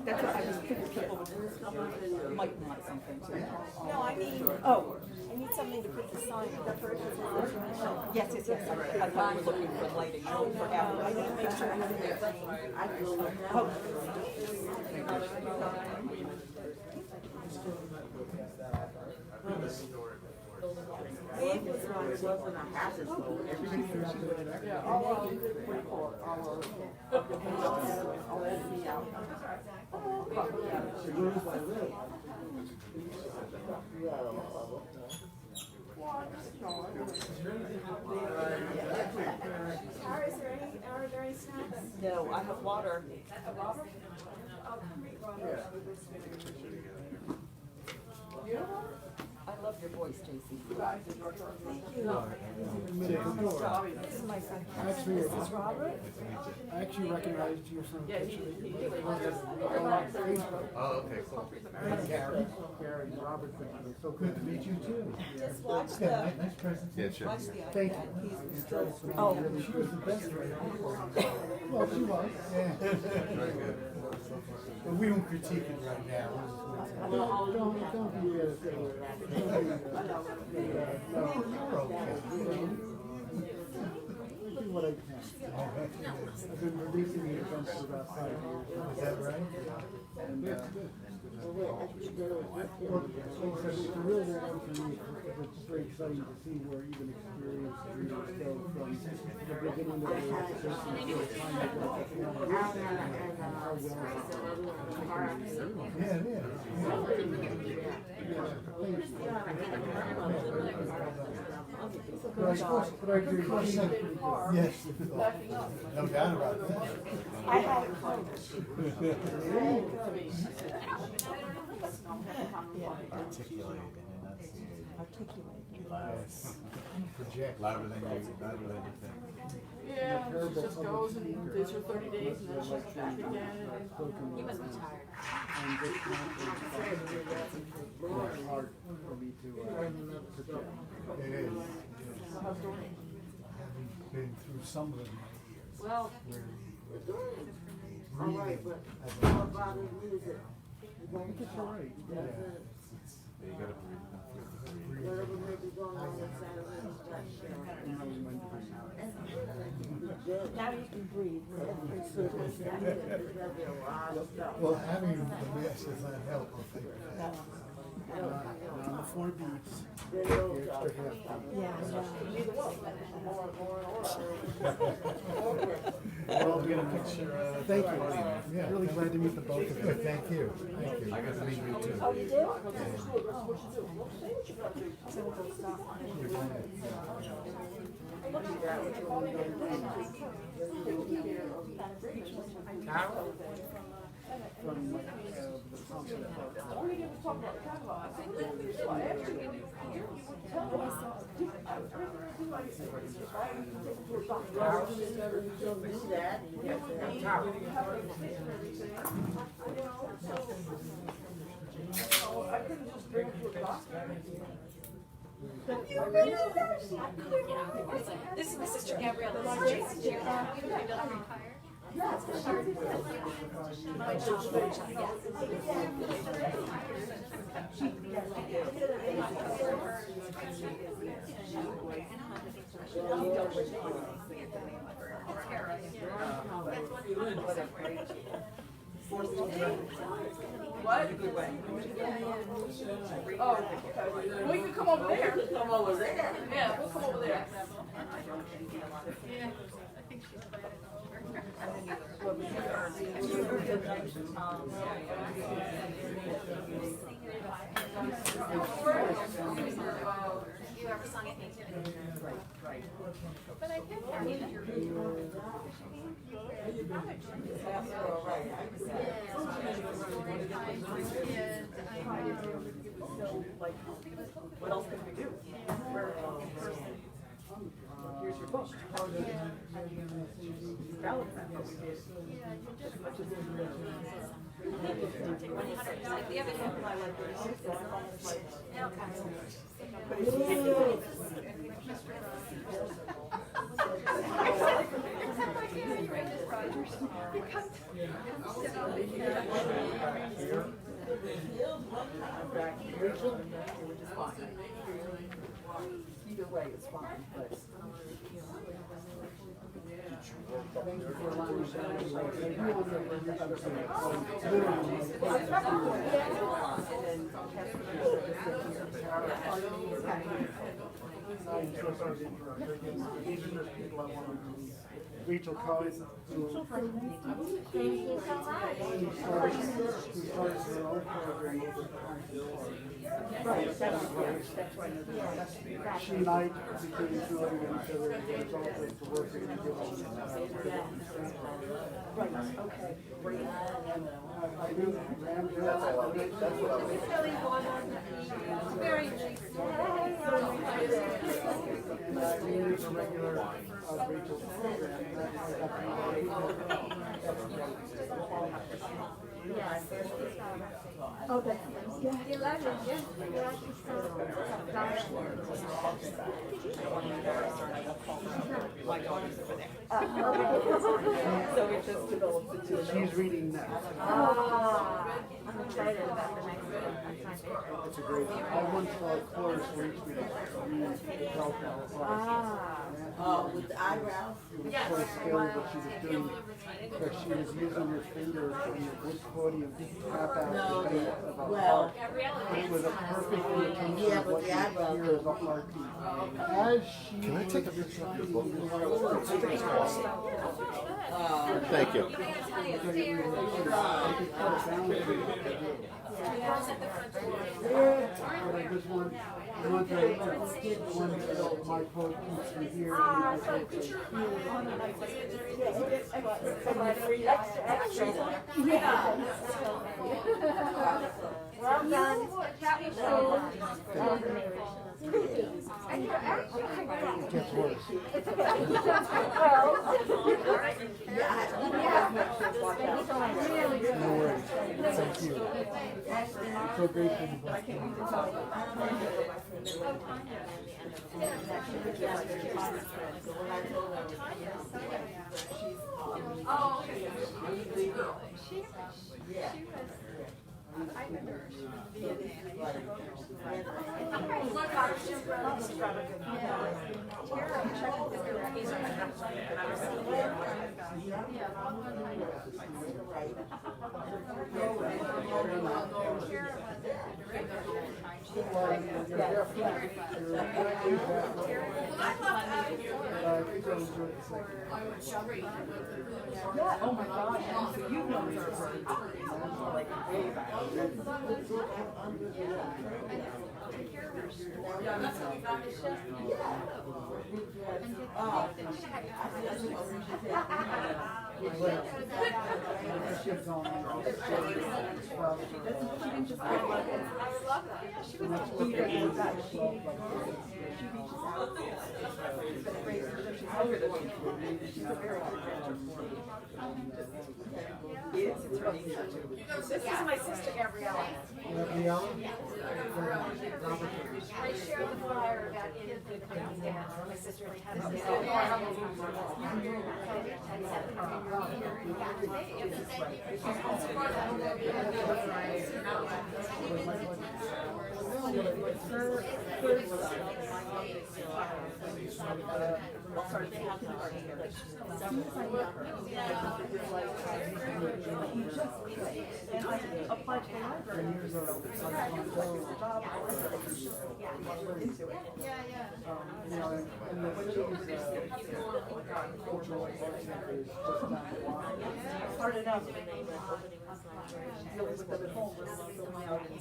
[SPEAKER 1] That's what I was thinking, people might want something too.
[SPEAKER 6] No, I mean,
[SPEAKER 1] Oh,
[SPEAKER 6] I need something to put the sign on.
[SPEAKER 1] yes, yes, yes, I thought you were looking for lighting for
[SPEAKER 6] I need to make sure I have everything.
[SPEAKER 1] Oh.
[SPEAKER 6] It was
[SPEAKER 7] Are there any snacks?
[SPEAKER 1] No, I have water. I love your voice, JC.
[SPEAKER 6] This is my friend.
[SPEAKER 9] Actually,
[SPEAKER 6] This is Robert.
[SPEAKER 9] I actually recognized you from picture.
[SPEAKER 10] Oh, okay, cool.
[SPEAKER 9] Gary, Robert, so good to meet you too.
[SPEAKER 6] Just watch the,
[SPEAKER 10] Nice present. Yeah, sure.
[SPEAKER 6] watch the
[SPEAKER 9] Thank
[SPEAKER 6] iPad.
[SPEAKER 9] you.
[SPEAKER 6] He's still.
[SPEAKER 1] Oh.
[SPEAKER 9] She was the best writer. Well, she was. Yeah.
[SPEAKER 10] Very good.
[SPEAKER 9] But we don't critique it right now. Don't be, no, you're okay. Do what I can. I've been releasing the events for about 5 years. Is that right? And, well, it's a real one for me. It's very exciting to see where even experienced readers go from the beginning of the conversation to the time of the performance and how well yeah, it is. But I agree. Yes. No doubt about that.
[SPEAKER 6] I had it published.
[SPEAKER 10] Articulate and
[SPEAKER 6] Articulate.
[SPEAKER 10] Yes. Project louder than you think.
[SPEAKER 5] Yeah, she just goes and does her 30 days and then she's back again.
[SPEAKER 1] You must be tired.
[SPEAKER 2] Hard for me to project.
[SPEAKER 9] It is. Having been through some of them in my years.
[SPEAKER 5] Well,
[SPEAKER 9] All right, but
[SPEAKER 2] It's all right.
[SPEAKER 10] Yeah, you gotta breathe.
[SPEAKER 6] Now you can breathe.
[SPEAKER 9] Well, having the mask does not help, I think.
[SPEAKER 2] On the 4 beats, the extra half beat.
[SPEAKER 6] Yeah,
[SPEAKER 2] We're all getting a picture. Thank you.
[SPEAKER 9] Yeah.
[SPEAKER 2] Really glad to meet the both of you.
[SPEAKER 9] Good, thank you. Thank you.
[SPEAKER 10] I got to meet you too.
[SPEAKER 6] Oh, you do? So we'll stop.
[SPEAKER 4] Carol?
[SPEAKER 9] From the consulate.
[SPEAKER 8] This is my sister Gabrielle. This is Jason Jr. You don't retire?
[SPEAKER 5] What? Oh, we can come over there. Come over there. Yeah, we'll come over there.
[SPEAKER 8] Yeah, I think she's planning You ever sung it? Right. But I think
[SPEAKER 1] What else can we do? Here's your book.
[SPEAKER 8] the other
[SPEAKER 1] Either way, it's fine, but.
[SPEAKER 9] Thank you for allowing me to have this. I do want to bring this other thing. I'm so sorry to interrupt. These are just people I want to meet. Rachel Cohen, who started her own program over
[SPEAKER 1] Right, that's right.
[SPEAKER 9] She and I became familiar with each other as a result of the work that we did.
[SPEAKER 1] Right, okay, great.
[SPEAKER 9] I do, Graham, that's what
[SPEAKER 8] very nice.
[SPEAKER 9] and I mean, a regular Rachel's program.
[SPEAKER 6] Oh, that's, yeah.
[SPEAKER 11] 11, yeah.
[SPEAKER 1] So it just develops into.
[SPEAKER 9] She's reading that.
[SPEAKER 11] I'm excited about the next one. That's my favorite.
[SPEAKER 9] It's a great, I once saw a course where each read Telltale Heart.
[SPEAKER 12] Oh, with the eyebrows?
[SPEAKER 9] It was quite scary what she was doing, but she was using her finger on the wood podium to tap out the beat of a heart. And it was a perfect imitation
[SPEAKER 12] Yeah,
[SPEAKER 9] of
[SPEAKER 12] but
[SPEAKER 9] what
[SPEAKER 12] the
[SPEAKER 9] you
[SPEAKER 12] eyebrows.
[SPEAKER 9] hear as a heartbeat. As she
[SPEAKER 10] Can I take a picture of your book?
[SPEAKER 12] Thank
[SPEAKER 10] you.
[SPEAKER 9] But I just want to my quote keeps me here.
[SPEAKER 11] Extra. Yeah. Well done. And you're actually
[SPEAKER 9] It gets worse. No worries. Thank you. I'm so grateful to both of you.
[SPEAKER 5] Oh, okay.
[SPEAKER 11] I remember her.
[SPEAKER 1] Yeah, oh my God, so you've known her for like way back.
[SPEAKER 11] take care of her.
[SPEAKER 12] Yeah, that's what we found the chef.
[SPEAKER 9] Shit's on.
[SPEAKER 11] I would love that. Yeah, she was
[SPEAKER 9] She reaches out.
[SPEAKER 1] She's a very good mentor for me. It's really
[SPEAKER 11] This is my sister Gabriella.
[SPEAKER 9] Gabriella?
[SPEAKER 11] I shared the flyer about kids that come downstairs. My sister really has
[SPEAKER 1] and I applied to the library.
[SPEAKER 9] You know, and the cultural center is just down the line.
[SPEAKER 1] Started out dealing with them at home, was going out and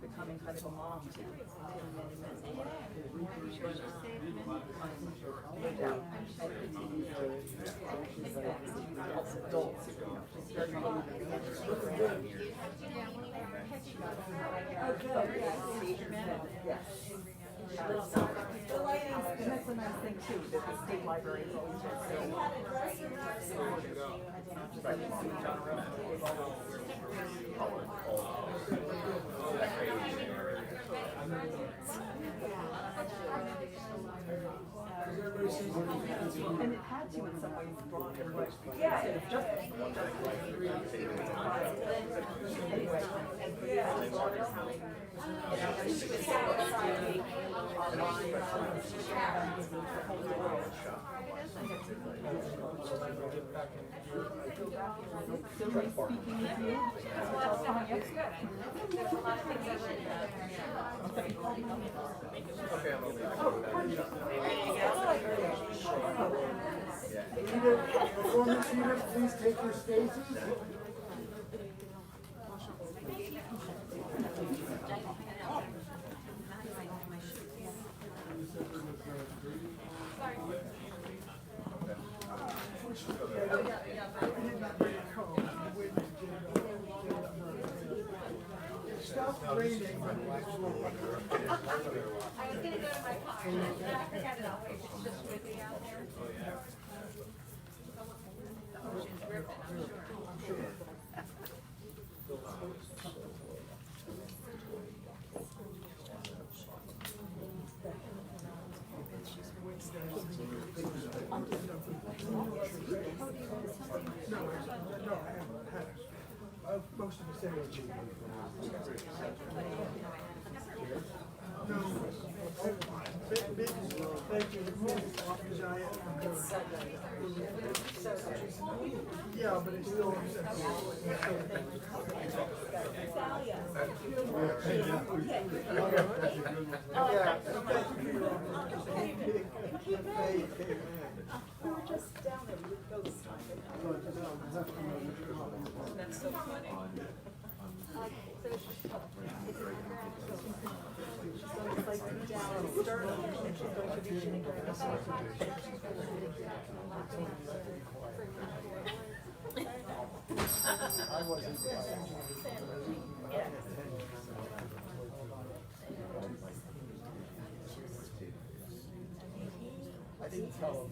[SPEAKER 1] becoming kind of a mom to many men. No doubt. Adults, yes. And that's a nice thing too, that the state library is always and it had to in some ways draw everybody. Yeah, it's just anyway. So nice speaking with you.
[SPEAKER 9] Performance units, please take your spaces. Stop raining.
[SPEAKER 11] I was gonna go to my car. I forgot it. I'll wait. It's just windy out there.
[SPEAKER 9] Most of the say thank you. Yeah, but it's still.
[SPEAKER 1] We were just down there, we would go this time. That's so funny. So it's like down Sterling, and she's going to be shooting
[SPEAKER 9] I wasn't. I didn't tell him.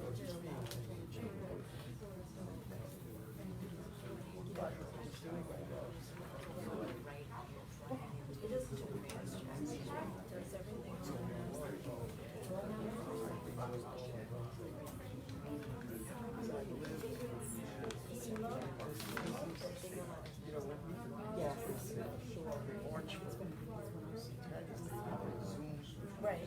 [SPEAKER 1] Right.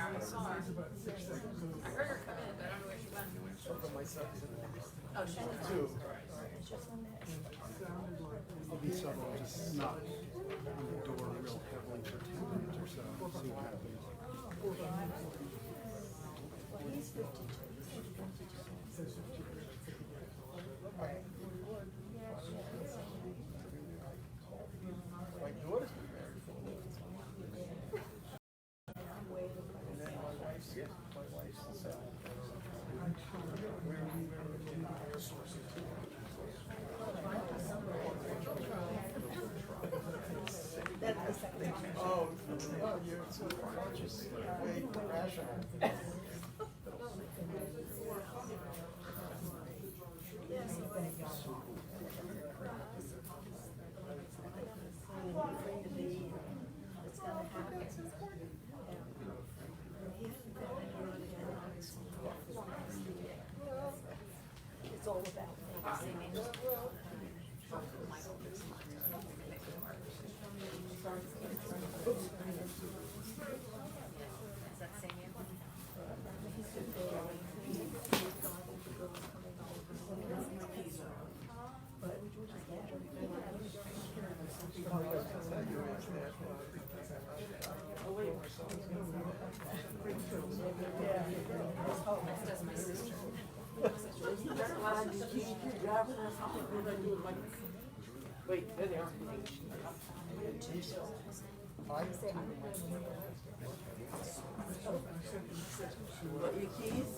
[SPEAKER 12] I heard her come in, but I don't know where she went. Oh, she's in the
[SPEAKER 3] Two.
[SPEAKER 2] I'll be subtle, just knock on the door real heavily for 10 minutes or so, see what happens.
[SPEAKER 6] Well, he's 52.
[SPEAKER 3] My daughter's been married for a long time. And then my wife's the same. Oh, you're so conscious, way rational.
[SPEAKER 6] It's all about
[SPEAKER 8] Is that same year? That's my sister.
[SPEAKER 12] Wait, there they are. What, your keys?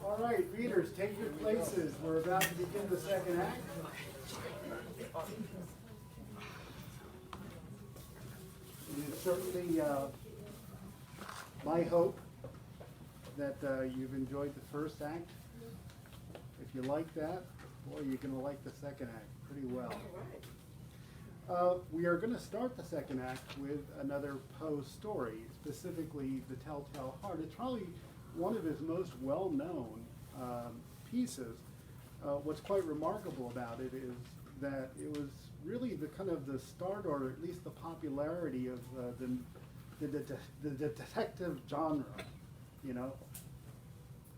[SPEAKER 2] All right, readers, take your places. We're about to begin the second act. It is certainly my hope that you've enjoyed the first act. If you like that, boy, you're going to like the second act pretty well. We are going to start the second act with another Poe story, specifically the Telltale Heart. It's probably one of his most well-known pieces. What's quite remarkable about it is that it was really the kind of the start, or at least the popularity of the detective genre. You know,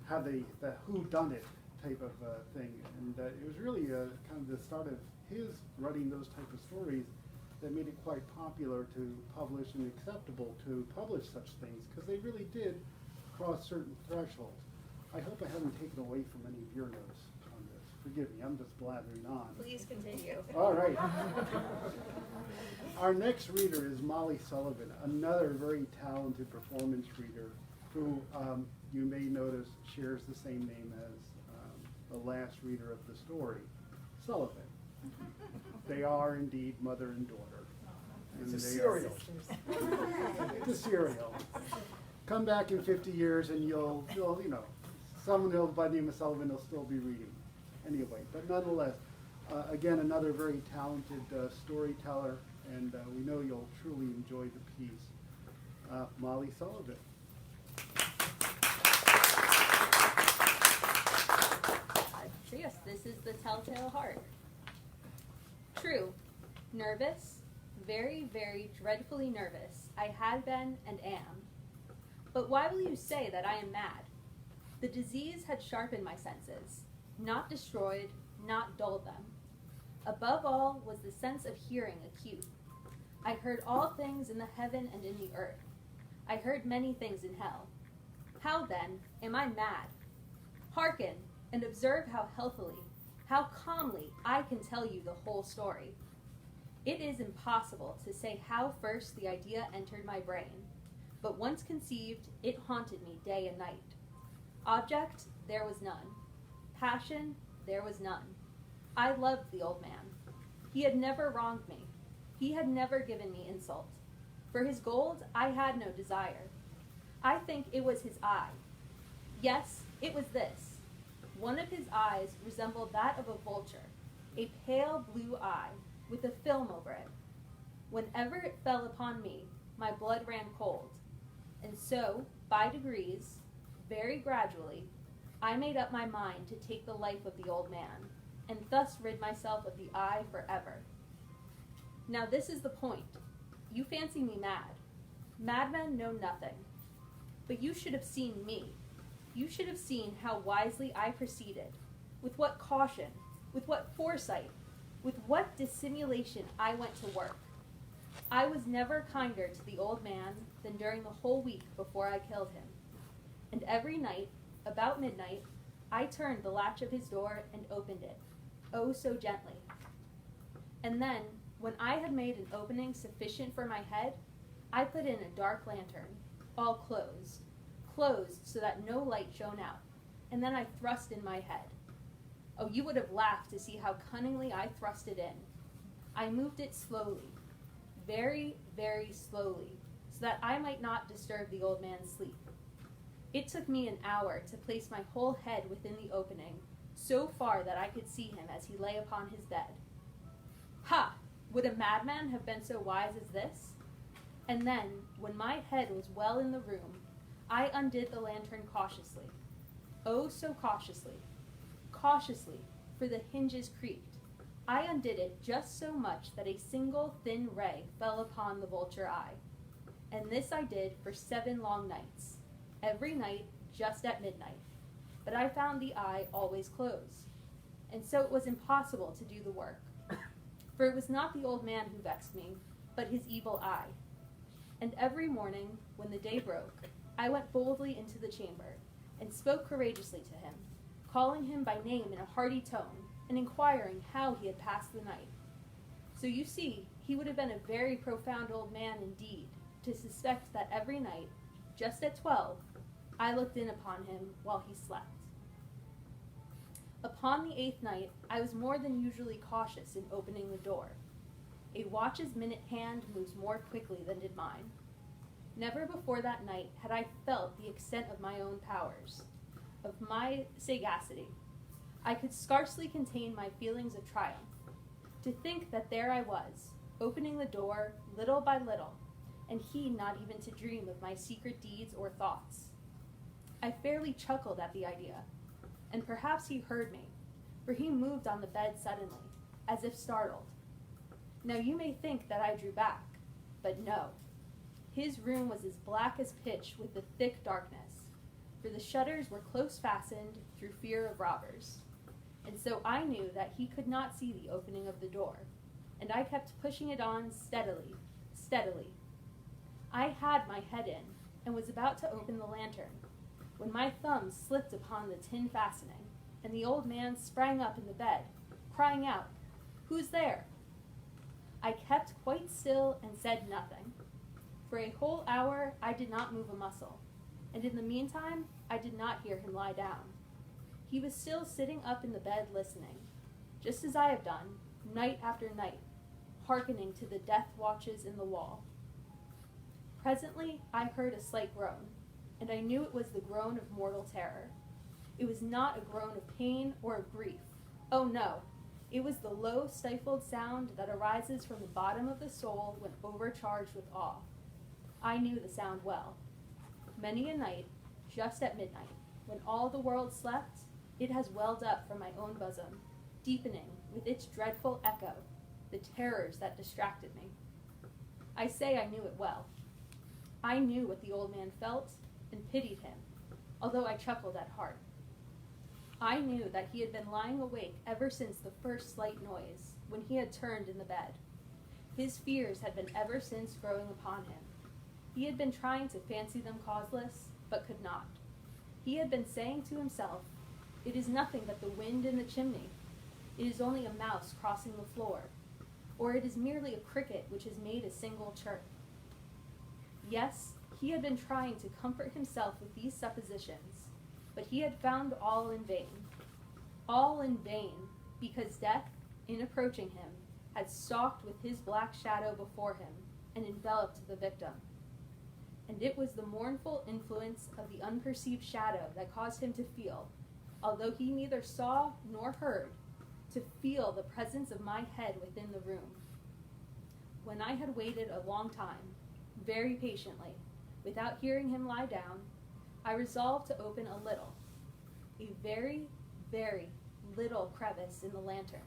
[SPEAKER 2] how the whodunit type of thing, and it was really kind of the start of his writing those type of stories that made it quite popular to publish and acceptable to publish such things, because they really did cross certain thresholds. I hope I haven't taken away from any of your notes on this. Forgive me, I'm just blathering on.
[SPEAKER 8] Please continue.
[SPEAKER 2] All right. Our next reader is Molly Sullivan, another very talented performance reader who you may notice shares the same name as the last reader of the story, Sullivan. They are indeed mother and daughter. And
[SPEAKER 3] It's a
[SPEAKER 2] they
[SPEAKER 3] serial.
[SPEAKER 2] It's a serial. Come back in 50 years and you'll you know, someone else by the name of Sullivan will still be reading. Anyway, but nonetheless, again, another very talented storyteller, and we know you'll truly enjoy the piece. Molly Sullivan.
[SPEAKER 13] So yes, this is the Telltale Heart. True, nervous, very, very dreadfully nervous, I had been and am. But why will you say that I am mad? The disease had sharpened my senses, not destroyed, not dulled them. Above all was the sense of hearing acute. I heard all things in the heaven and in the earth. I heard many things in hell. How then am I mad? Hearken, and observe how healthily, how calmly I can tell you the whole story. It is impossible to say how first the idea entered my brain, but once conceived, it haunted me day and night. Object, there was none. Passion, there was none. I loved the old man. He had never wronged me. He had never given me insult. For his gold, I had no desire. I think it was his eye. Yes, it was this. One of his eyes resembled that of a vulture, a pale blue eye with a film over it. Whenever it fell upon me, my blood ran cold. And so, by degrees, very gradually, I made up my mind to take the life of the old man, and thus rid myself of the eye forever. Now this is the point. You fancy me mad. Madmen know nothing. But you should have seen me. You should have seen how wisely I proceeded, with what caution, with what foresight, with what dissimulation I went to work. I was never kinder to the old man than during the whole week before I killed him. And every night, about midnight, I turned the latch of his door and opened it, oh so gently. And then, when I had made an opening sufficient for my head, I put in a dark lantern, all closed so that no light shone out, and then I thrust in my head. Oh, you would have laughed to see how cunningly I thrust it in. I moved it slowly, very, very slowly, so that I might not disturb the old man's sleep. It took me an hour to place my whole head within the opening, so far that I could see him as he lay upon his bed. Ha! Would a madman have been so wise as this? And then, when my head was well in the room, I undid the lantern cautiously. Oh, so cautiously. Cautiously, for the hinges creaked. I undid it just so much that a single thin ray fell upon the vulture eye. And this I did for 7 long nights, every night just at midnight. But I found the eye always closed, and so it was impossible to do the work. For it was not the old man who vexed me, but his evil eye. And every morning, when the day broke, I went boldly into the chamber, and spoke courageously to him, calling him by name in a hearty tone, and inquiring how he had passed the night. So you see, he would have been a very profound old man indeed, to suspect that every night, just at 12, I looked in upon him while he slept. Upon the 8th night, I was more than usually cautious in opening the door. A watch's minute hand moves more quickly than did mine. Never before that night had I felt the extent of my own powers, of my sagacity. I could scarcely contain my feelings of triumph. To think that there I was, opening the door little by little, and he not even to dream of my secret deeds or thoughts. I fairly chuckled at the idea, and perhaps he heard me, for he moved on the bed suddenly, as if startled. Now you may think that I drew back, but no. His room was as black as pitch with the thick darkness, for the shutters were close fastened through fear of robbers. And so I knew that he could not see the opening of the door, and I kept pushing it on steadily, steadily. I had my head in, and was about to open the lantern, when my thumb slipped upon the tin fastening, and the old man sprang up in the bed, crying out, "Who's there?" I kept quite still and said nothing. For a whole hour I did not move a muscle, and in the meantime I did not hear him lie down. He was still sitting up in the bed listening, just as I have done, night after night, hearkening to the death watches in the wall. Presently I heard a slight groan, and I knew it was the groan of mortal terror. It was not a groan of pain or of grief. Oh no, it was the low stifled sound that arises from the bottom of the soul when overcharged with awe. I knew the sound well. Many a night, just at midnight, when all the world slept, it has welled up from my own bosom, deepening with its dreadful echo the terrors that distracted me. I say I knew it well. I knew what the old man felt and pitied him, although I chuckled at heart. I knew that he had been lying awake ever since the first slight noise, when he had turned in the bed. His fears had been ever since growing upon him. He had been trying to fancy them causeless, but could not. He had been saying to himself, "It is nothing but the wind in the chimney. It is only a mouse crossing the floor, or it is merely a cricket which has made a single chirp." Yes, he had been trying to comfort himself with these suppositions, but he had found all in vain. All in vain, because death, in approaching him, had stalked with his black shadow before him and enveloped the victim. And it was the mournful influence of the unperceived shadow that caused him to feel, although he neither saw nor heard, to feel the presence of my head within the room. When I had waited a long time, very patiently, without hearing him lie down, I resolved to open a little, a very, very little crevice in the lantern.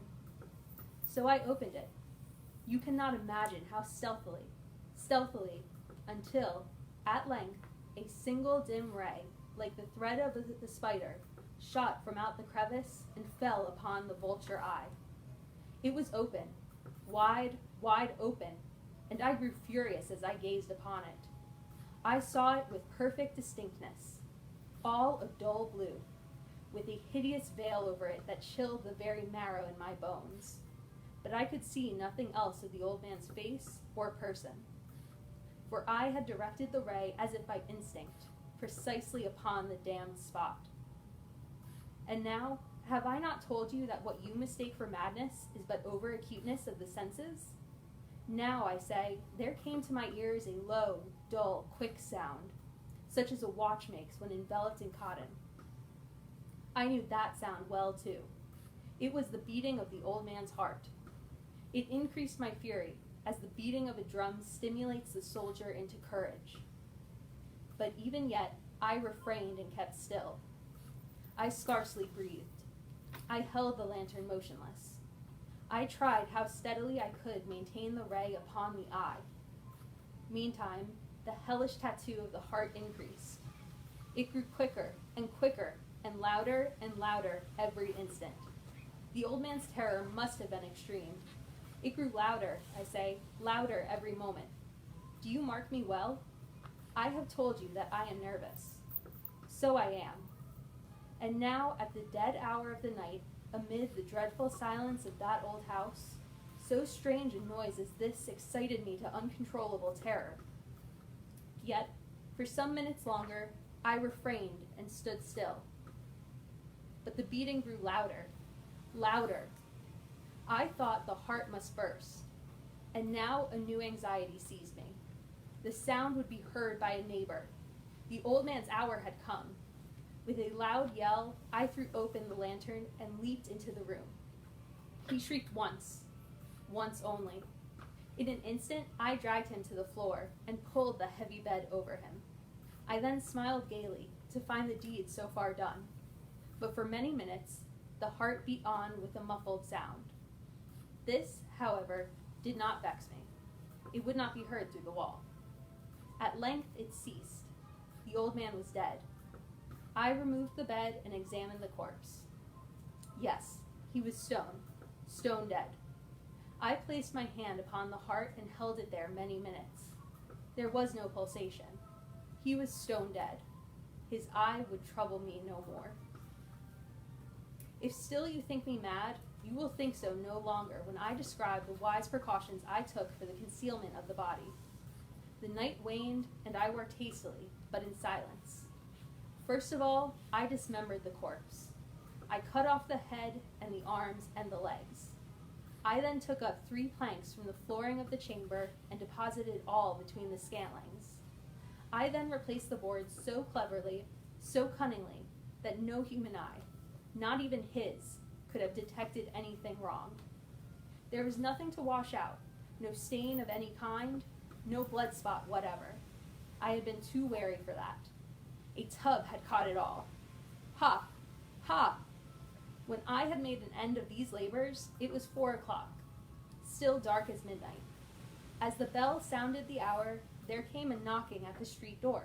[SPEAKER 13] So I opened it. You cannot imagine how stealthily, until, at length, a single dim ray, like the thread of the spider, shot from out the crevice and fell upon the vulture eye. It was open, wide, wide open, and I grew furious as I gazed upon it. I saw it with perfect distinctness, all of dull blue, with a hideous veil over it that chilled the very marrow in my bones. But I could see nothing else of the old man's face or person, for I had directed the ray as if by instinct, precisely upon the damned spot. And now, have I not told you that what you mistake for madness is but over-acuteness of the senses? Now, I say, there came to my ears a low, dull, quick sound, such as a watch makes when enveloped in cotton. I knew that sound well, too. It was the beating of the old man's heart. It increased my fury, as the beating of a drum stimulates the soldier into courage. But even yet, I refrained and kept still. I scarcely breathed. I held the lantern motionless. I tried how steadily I could maintain the ray upon the eye. Meantime, the hellish tattoo of the heart increased. It grew quicker and quicker and louder every instant. The old man's terror must have been extreme. It grew louder, I say, louder every moment. Do you mark me well? I have told you that I am nervous. So I am. And now, at the dead hour of the night, amid the dreadful silence of that old house, so strange a noise as this excited me to uncontrollable terror. Yet, for some minutes longer, I refrained and stood still. But the beating grew louder. I thought the heart must burst. And now a new anxiety seized me. The sound would be heard by a neighbor. The old man's hour had come. With a loud yell, I threw open the lantern and leaped into the room. He shrieked once only. In an instant, I dragged him to the floor and pulled the heavy bed over him. I then smiled gaily to find the deed so far done. But for many minutes, the heart beat on with a muffled sound. This, however, did not vex me. It would not be heard through the wall. At length it ceased. The old man was dead. I removed the bed and examined the corpse. Yes, he was stone dead. I placed my hand upon the heart and held it there many minutes. There was no pulsation. He was stone dead. His eye would trouble me no more. If still you think me mad, you will think so no longer when I describe the wise precautions I took for the concealment of the body. The night waned, and I worked hastily, but in silence. First of all, I dismembered the corpse. I cut off the head and the arms and the legs. I then took up 3 planks from the flooring of the chamber and deposited all between the scantlings. I then replaced the boards so cleverly, so cunningly, that no human eye, not even his, could have detected anything wrong. There was nothing to wash out, no stain of any kind, no blood spot whatever. I had been too wary for that. A tub had caught it all. Ha! Ha! When I had made an end of these labors, it was 4 o'clock, still dark as midnight. As the bell sounded the hour, there came a knocking at the street door.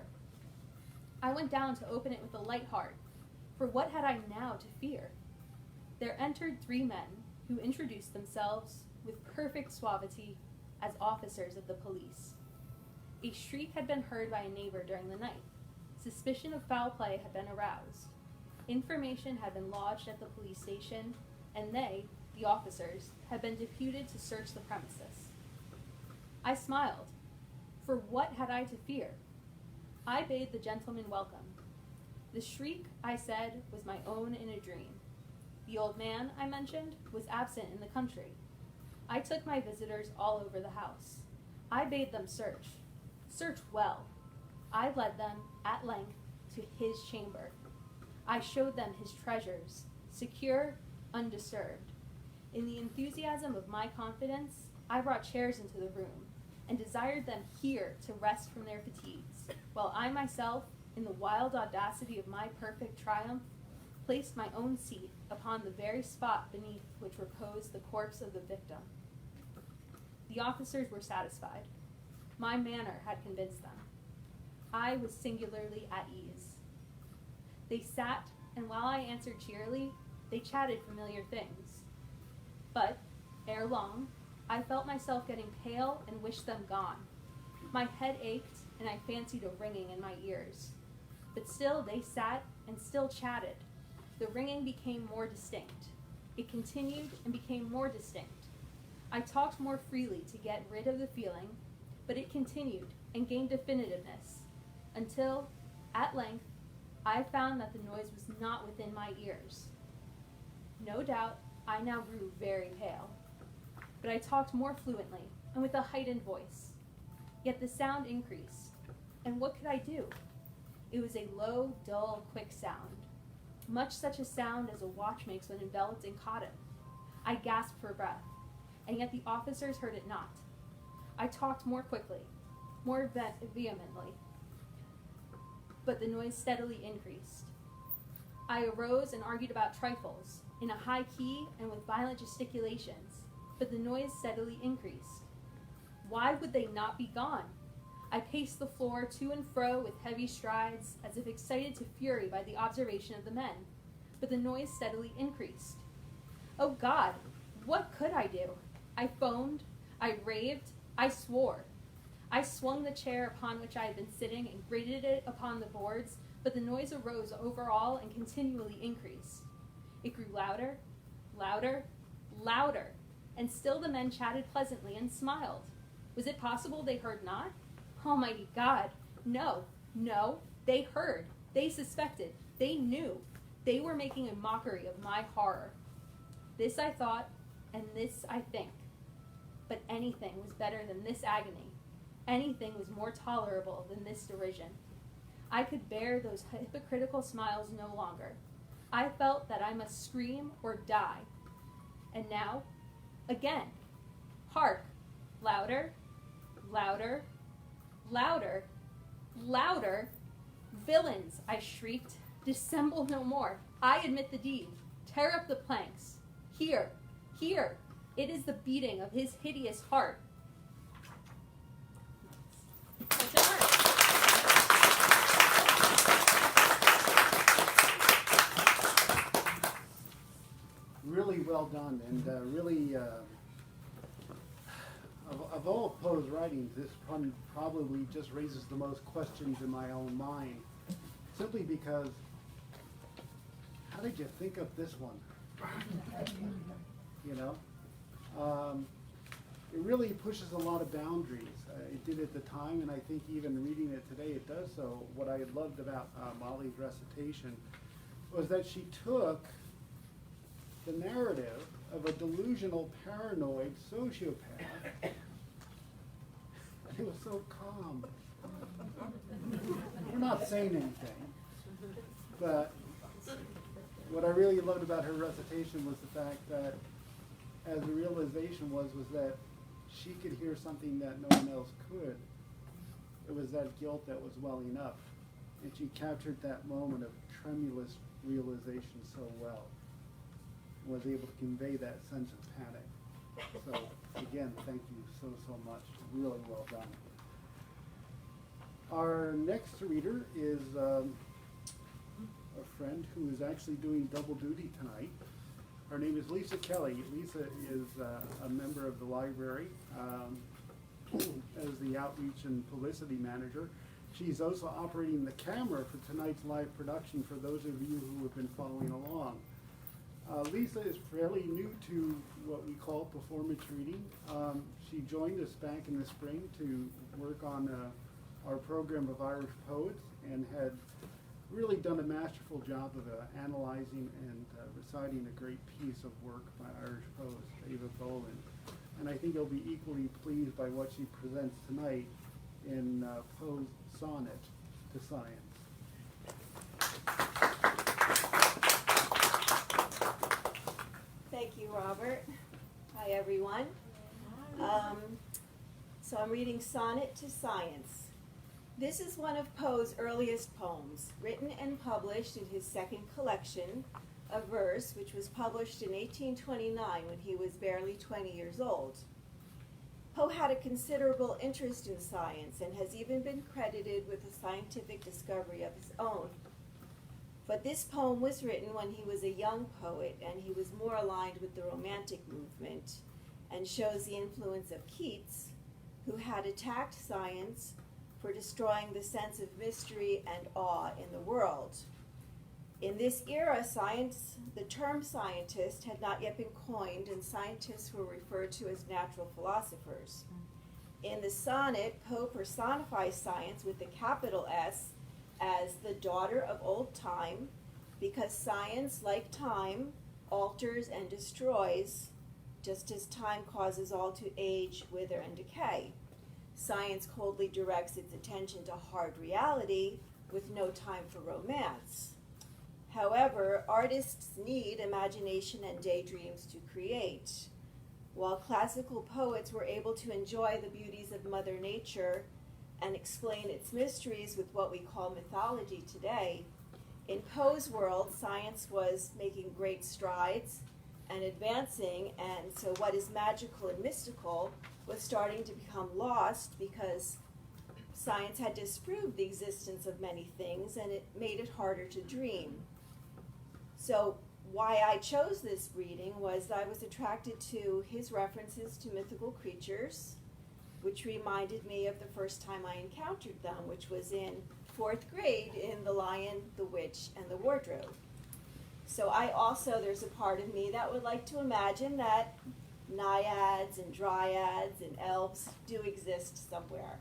[SPEAKER 13] I went down to open it with a light heart, for what had I now to fear? There entered 3 men, who introduced themselves, with perfect suavity, as officers of the police. A shriek had been heard by a neighbor during the night. Suspicion of foul play had been aroused. Information had been lodged at the police station, and they, the officers, had been deputed to search the premises. I smiled, for what had I to fear? I bade the gentleman welcome. The shriek, I said, was my own in a dream. The old man, I mentioned, was absent in the country. I took my visitors all over the house. I bade them search well. I led them, at length, to his chamber. I showed them his treasures, secure, undisturbed. In the enthusiasm of my confidence, I brought chairs into the room, and desired them here to rest from their fatigues, while I myself, in the wild audacity of my perfect triumph, placed my own seat upon the very spot beneath which reposed the corpse of the victim. The officers were satisfied. My manner had convinced them. I was singularly at ease. They sat, and while I answered cheerily, they chatted familiar things. But, ere long, I felt myself getting pale and wished them gone. My head ached, and I fancied a ringing in my ears. But still they sat and still chatted. The ringing became more distinct. It continued and became more distinct. I talked more freely to get rid of the feeling, but it continued and gained definitiveness, until, at length, I found that the noise was not within my ears. No doubt, I now grew very pale, but I talked more fluently and with a heightened voice. Yet the sound increased, and what could I do? It was a low, dull, quick sound, much such a sound as a watch makes when enveloped in cotton. I gasped for breath, and yet the officers heard it not. I talked more quickly, more vehemently, but the noise steadily increased. I arose and argued about trifles, in a high key and with violent gesticulations, but the noise steadily increased. Why would they not be gone? I paced the floor to and fro with heavy strides, as if excited to fury by the observation of the men, but the noise steadily increased. Oh God, what could I do? I foamed, I raved, I swore. I swung the chair upon which I had been sitting and grated it upon the boards, but the noise arose over all and continually increased. It grew louder, louder, louder, and still the men chatted pleasantly and smiled. Was it possible they heard not? Almighty God, no, no, they heard, they suspected, they knew. They were making a mockery of my horror. This I thought, and this I think. But anything was better than this agony. Anything was more tolerable than this derision. I could bear those hypocritical smiles no longer. I felt that I must scream or die. And now, again, hark, louder, louder, louder, louder. Villains, I shrieked, dissemble no more. I admit the deed. Tear up the planks. Here, here, it is the beating of his hideous heart.
[SPEAKER 2] Really well done, and really, of all Poe's writings, this one probably just raises the most questions in my own mind, simply because, how did you think of this one? You know? It really pushes a lot of boundaries. It did at the time, and I think even reading it today, it does so. What I loved about Molly's recitation was that she took the narrative of a delusional, paranoid sociopath, and it was so calm. We're not saying anything, but what I really loved about her recitation was the fact that, as the realization was that she could hear something that no one else could. It was that guilt that was welling up, and she captured that moment of tremulous realization so well. Was able to convey that sense of panic. So again, thank you so much. Really well done. Our next reader is a friend who is actually doing double duty tonight. Her name is Lisa Kelly. Lisa is a member of the library as the outreach and publicity manager. She's also operating the camera for tonight's live production for those of you who have been following along. Lisa is fairly new to what we call performance reading. She joined us back in the spring to work on our program of Irish poets and had really done a masterful job of analyzing and reciting a great piece of work by Irish poet Eva Boland. And I think you'll be equally pleased by what she presents tonight in Poe's Sonnet to Science.
[SPEAKER 14] Thank you, Robert. Hi, everyone. So I'm reading Sonnet to Science. This is one of Poe's earliest poems, written and published in his second collection of verse, which was published in 1829 when he was barely 20 years old. Poe had a considerable interest in science and has even been credited with a scientific discovery of his own. But this poem was written when he was a young poet and he was more aligned with the Romantic movement, and shows the influence of Keats, who had attacked science for destroying the sense of mystery and awe in the world. In this era, the term scientist had not yet been coined, and scientists were referred to as natural philosophers. In the sonnet, Poe personifies science with a capital S as the daughter of old time, because science, like time, alters and destroys, just as time causes all to age, wither, and decay. Science coldly directs its attention to hard reality with no time for romance. However, artists need imagination and daydreams to create. While classical poets were able to enjoy the beauties of Mother Nature and explain its mysteries with what we call mythology today, in Poe's world, science was making great strides and advancing, and so what is magical and mystical was starting to become lost because science had disproved the existence of many things, and it made it harder to dream. So why I chose this reading was I was attracted to his references to mythical creatures, which reminded me of the first time I encountered them, which was in 4th grade in The Lion, the Witch, and the Wardrobe. So there's a part of me that would like to imagine that naiads and dryads and elves do exist somewhere.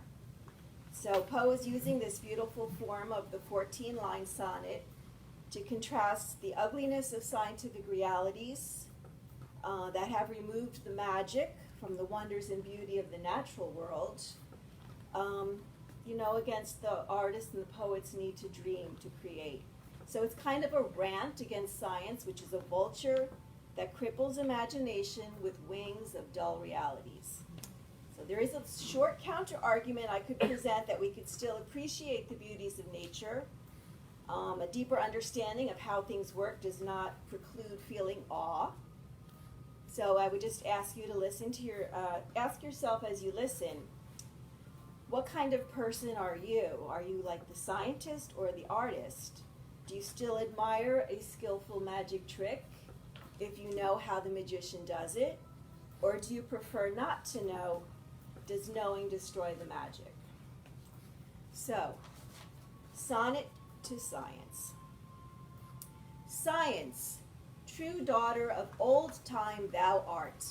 [SPEAKER 14] So Poe is using this beautiful form of the 14-line sonnet to contrast the ugliness of scientific realities that have removed the magic from the wonders and beauty of the natural world, against the artist and the poet's need to dream, to create. So it's kind of a rant against science, which is a vulture that cripples imagination with wings of dull realities. So there is a short counter-argument I could present that we could still appreciate the beauties of nature. A deeper understanding of how things work does not preclude feeling awe. So I would just ask you to listen to ask yourself as you listen, what kind of person are you? Are you like the scientist or the artist? Do you still admire a skillful magic trick if you know how the magician does it? Or do you prefer not to know? Does knowing destroy the magic? So, sonnet to science. Science, true daughter of old time thou art,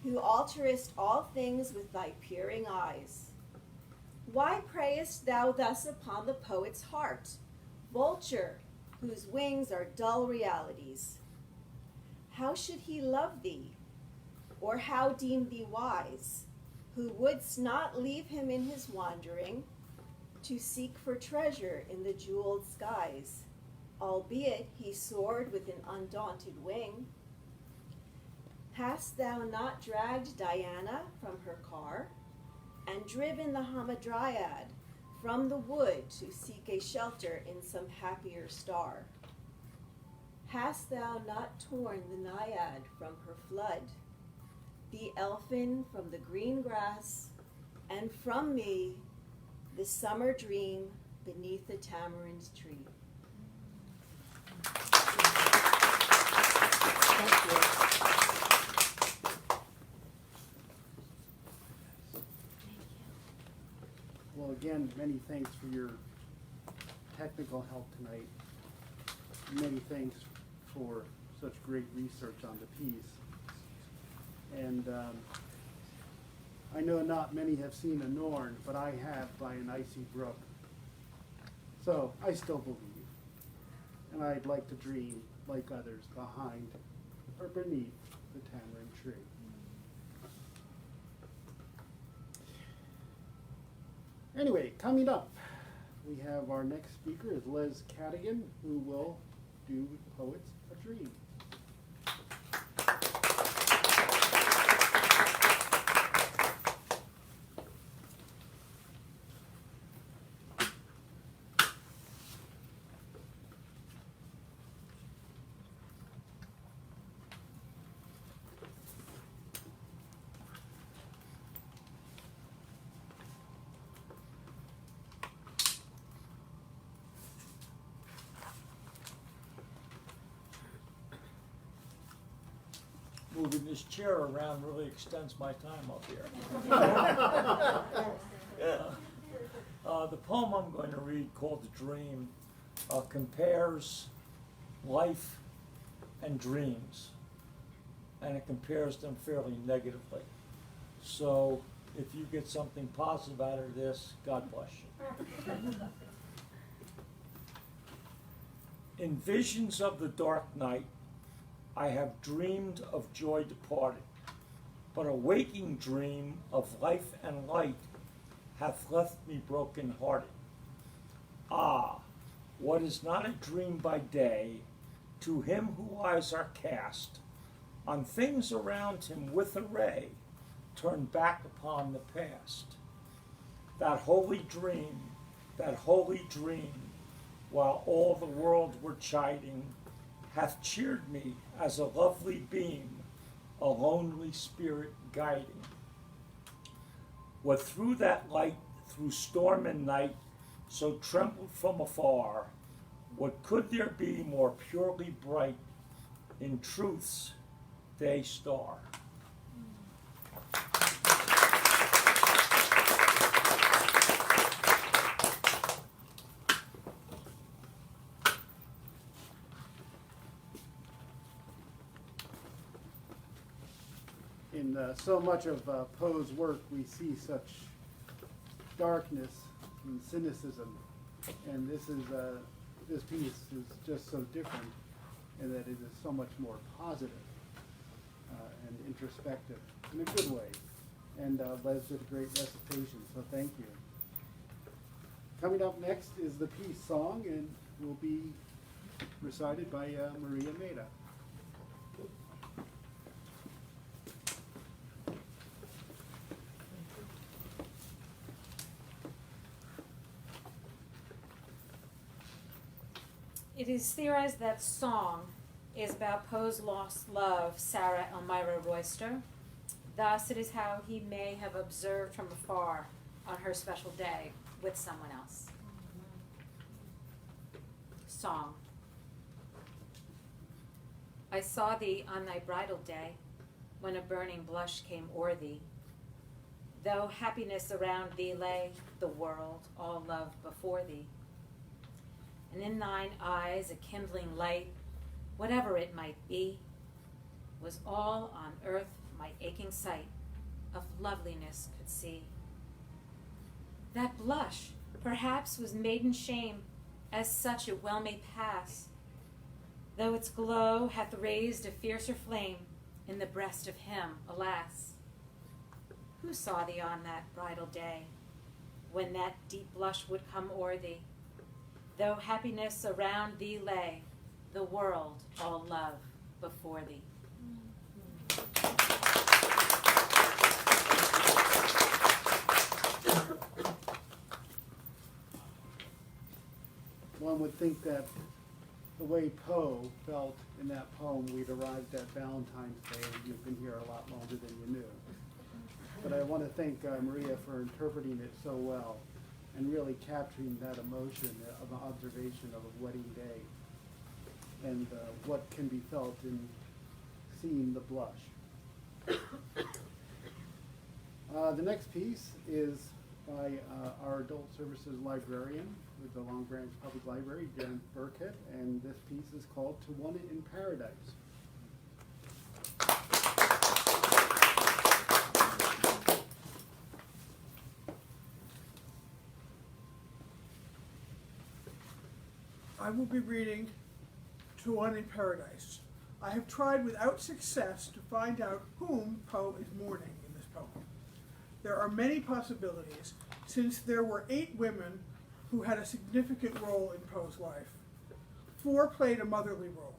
[SPEAKER 14] who alterest all things with thy peering eyes. Why preyest thou thus upon the poet's heart, vulture, whose wings are dull realities? How should he love thee, or how deem thee wise, who wouldst not leave him in his wandering, to seek for treasure in the jeweled skies, albeit he soared with an undaunted wing? Hast thou not dragged Diana from her car, and driven the Hamadryad from the wood to seek a shelter in some happier star? Hast thou not torn the Naiad from her flood, the elfin from the green grass, and from me the summer dream beneath the tamarind tree? Thank you.
[SPEAKER 2] Well, again, many thanks for your technical help tonight. Many thanks for such great research on the piece. And I know not many have seen a Norn, but I have by an icy brook. So I still believe. And I'd like to dream, like others, behind or beneath the tamarind tree. Anyway, coming up, we have our next speaker is Les Cadigan, who will do Poets a Dream.
[SPEAKER 4] moving this chair around really extends my time up here. The poem I'm going to read, called The Dream, compares life and dreams, and it compares them fairly negatively. So if you get something positive out of this, God bless you. In visions of the dark night, I have dreamed of joy departed, but a waking dream of life and light hath left me broken-hearted. Ah, what is not a dream by day, to him whose eyes are cast on things around him with a ray, turn back upon the past. That holy dream, while all the world were chiding, hath cheered me as a lovely beam, a lonely spirit guiding. What through that light, through storm and night, so trembled from afar, what could there be more purely bright in truth's day star?
[SPEAKER 2] In so much of Poe's work, we see such darkness and cynicism, and this piece is just so different in that it is so much more positive and introspective in a good way, and Les did a great recitation, so thank you. Coming up next is the piece Song, and will be recited by Maria Maida.
[SPEAKER 8] It is theorized that Song is about Poe's lost love, Sarah Elmira Royster. Thus, it is how he may have observed from afar on her special day with someone else. Song. I saw thee on thy bridal day, when a burning blush came o'er thee. Though happiness around thee lay, the world all love before thee. And in thine eyes a kindling light, whatever it might be, was all on earth my aching sight of loveliness could see. That blush perhaps was maiden shame, as such it well may pass, though its glow hath raised a fiercer flame in the breast of him, alas. Who saw thee on that bridal day, when that deep blush would come o'er thee? Though happiness around thee lay, the world all love before thee.
[SPEAKER 2] One would think that the way Poe felt in that poem, we'd arrived at Valentine's Day and you've been here a lot longer than you knew. But I want to thank Maria for interpreting it so well and really capturing that emotion of an observation of a wedding day and what can be felt in seeing the blush. The next piece is by our adult services librarian with the Long Branch Public Library, Jen Burkett, and this piece is called To One in Paradise.
[SPEAKER 15] I will be reading To One in Paradise. I have tried without success to find out whom Poe is mourning in this poem. There are many possibilities, since there were 8 women who had a significant role in Poe's life. 4 played a motherly role.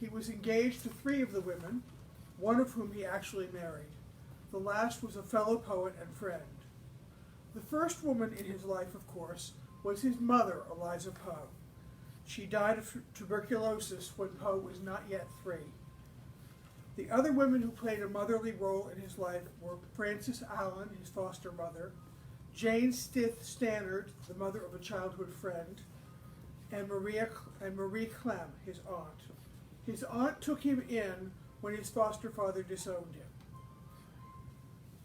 [SPEAKER 15] He was engaged to 3 of the women, one of whom he actually married. The last was a fellow poet and friend. The first woman in his life, of course, was his mother, Eliza Poe. She died of tuberculosis when Poe was not yet 3. The other women who played a motherly role in his life were Frances Allen, his foster mother, Jane Stith Stannard, the mother of a childhood friend, and Marie Clem, his aunt. His aunt took him in when his foster father disowned him.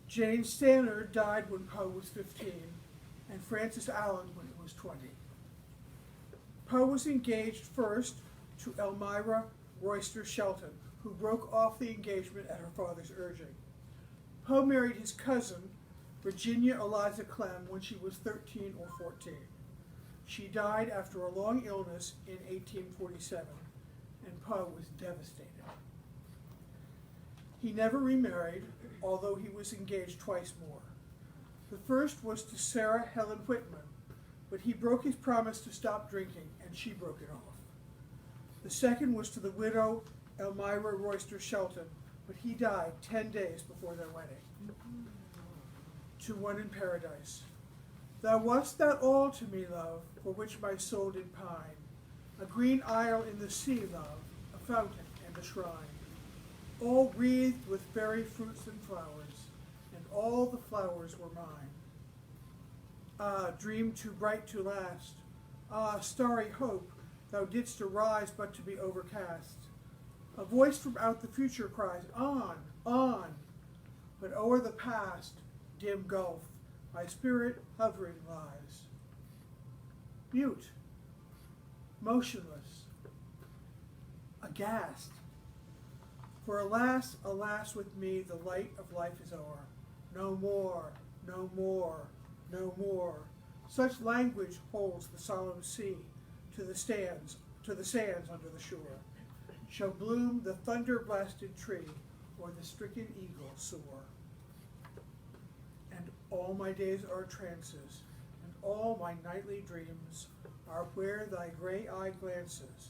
[SPEAKER 15] Jane Stannard died when Poe was 15, and Frances Allen when he was 20. Poe was engaged first to Elmira Royster Shelton, who broke off the engagement at her father's urging. Poe married his cousin, Virginia Eliza Clem, when she was 13 or 14. She died after a long illness in 1847, and Poe was devastated. He never remarried, although he was engaged twice more. The first was to Sarah Helen Whitman, but he broke his promise to stop drinking, and she broke it off. The second was to the widow Elmira Royster Shelton, but he died 10 days before their wedding. To one in paradise. Thou wast that all to me, love, for which my soul did pine. A green isle in the sea, love, a fountain and a shrine, all wreathed with fairy fruits and flowers, and all the flowers were mine. Ah, dream too bright to last. Ah, starry hope, thou didst arise but to be overcast. A voice from out the future cries, on, on, but o'er the past, dim gulf, my spirit hovering lies. Mute, motionless, aghast. For alas, alas with me, the light of life is o'er. No more, no more, no more. Such language holds the solemn sea to the sands under the shore. Shall bloom the thunder-blasted tree, or the stricken eagle soar. And all my days are trances, and all my nightly dreams are where thy gray eye glances,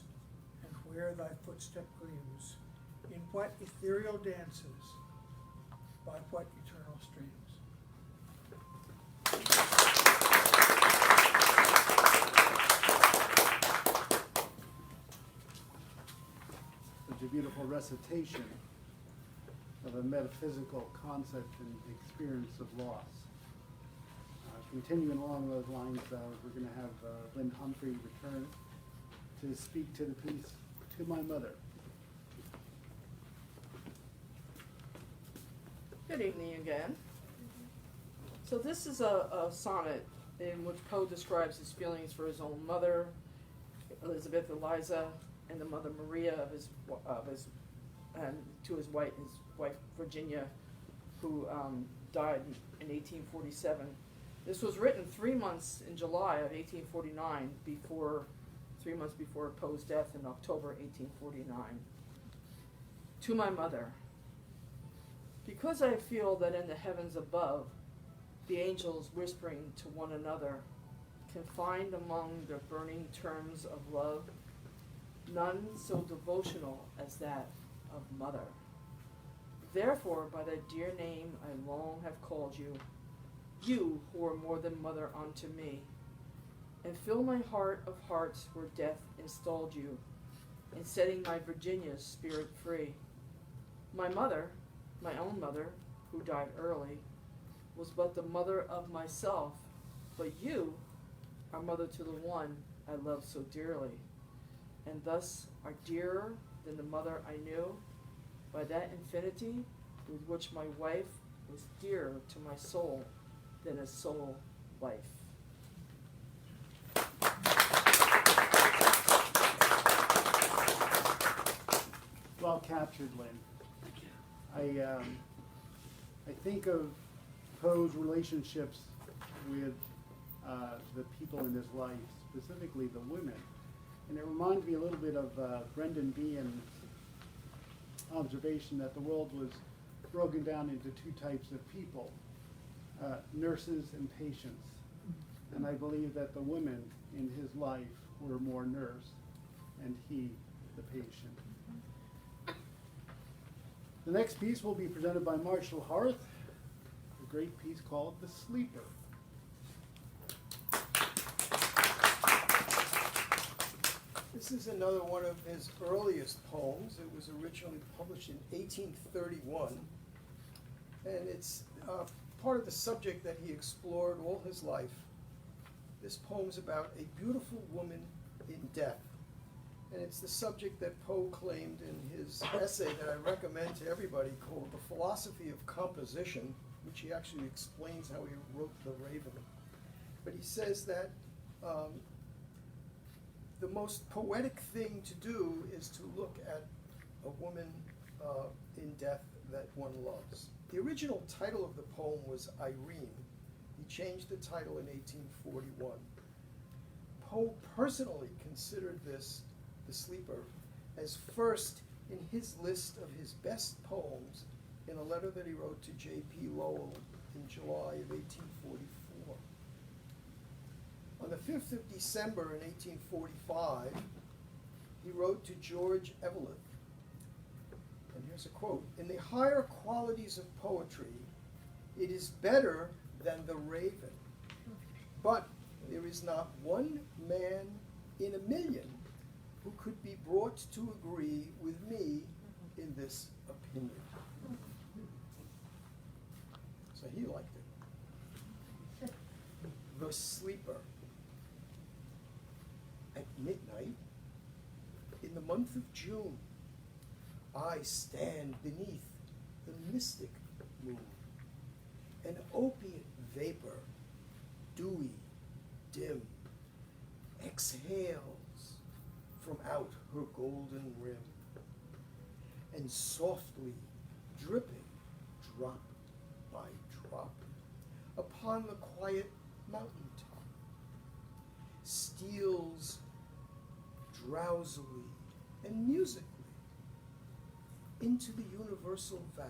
[SPEAKER 15] and where thy footstep gleams, in what ethereal dances, by what eternal streams.
[SPEAKER 2] Such a beautiful recitation of a metaphysical concept and experience of loss. Continuing along those lines, we're going to have Lynn Humphrey return to speak to the piece To My Mother.
[SPEAKER 5] Good evening again. So this is a sonnet in which Poe describes his feelings for his own mother, Elizabeth Eliza, and the mother Maria and to his wife Virginia, who died in 1847. This was written 3 months in July of 1849, 3 months before Poe's death in October 1849. To my mother. Because I feel that in the heavens above, the angels whispering to one another can find among the burning terms of love none so devotional as that of mother. Therefore, by that dear name I long have called you, you who are more than mother unto me, and fill my heart of hearts where death installed you, in setting my Virginia's spirit free. My mother, my own mother, who died early, was but the mother of myself, but you are mother to the one I love so dearly, and thus are dearer than the mother I knew, by that infinity with which my wife was dearer to my soul than a soul wife.
[SPEAKER 2] Well captured, Lynn. I think of Poe's relationships with the people in his life, specifically the women. And it reminds me a little bit of Brendan Behan's observation that the world was broken down into two types of people, nurses and patients. And I believe that the women in his life were more nurse and he the patient. The next piece will be presented by Marshall Harth, a great piece called The Sleeper.
[SPEAKER 3] This is another one of his earliest poems. It was originally published in 1831, and it's part of the subject that he explored all his life. This poem's about a beautiful woman in death, And it's the subject that Poe claimed in his essay that I recommend to everybody called The Philosophy of Composition, which he actually explains how he wrote The Raven. But he says that the most poetic thing to do is to look at a woman in death that one loves. The original title of the poem was Irene. He changed the title in 1841. Poe personally considered this, The Sleeper, as first in his list of his best poems in a letter that he wrote to J.P. Lowell in July of 1844. On the 5th of December in 1845, he wrote to George Evelyn, and here's a quote, "In the higher qualities of poetry, it is better than the Raven, but there is not one man in a million who could be brought to agree with me in this opinion." So he liked it. The Sleeper. At midnight, in the month of June, I stand beneath the mystic moon. An opiate vapor, dewy, dim, exhales from out her golden rim, and softly dripping drop by drop upon the quiet mountaintop steals drowsily and musically into the universal valley.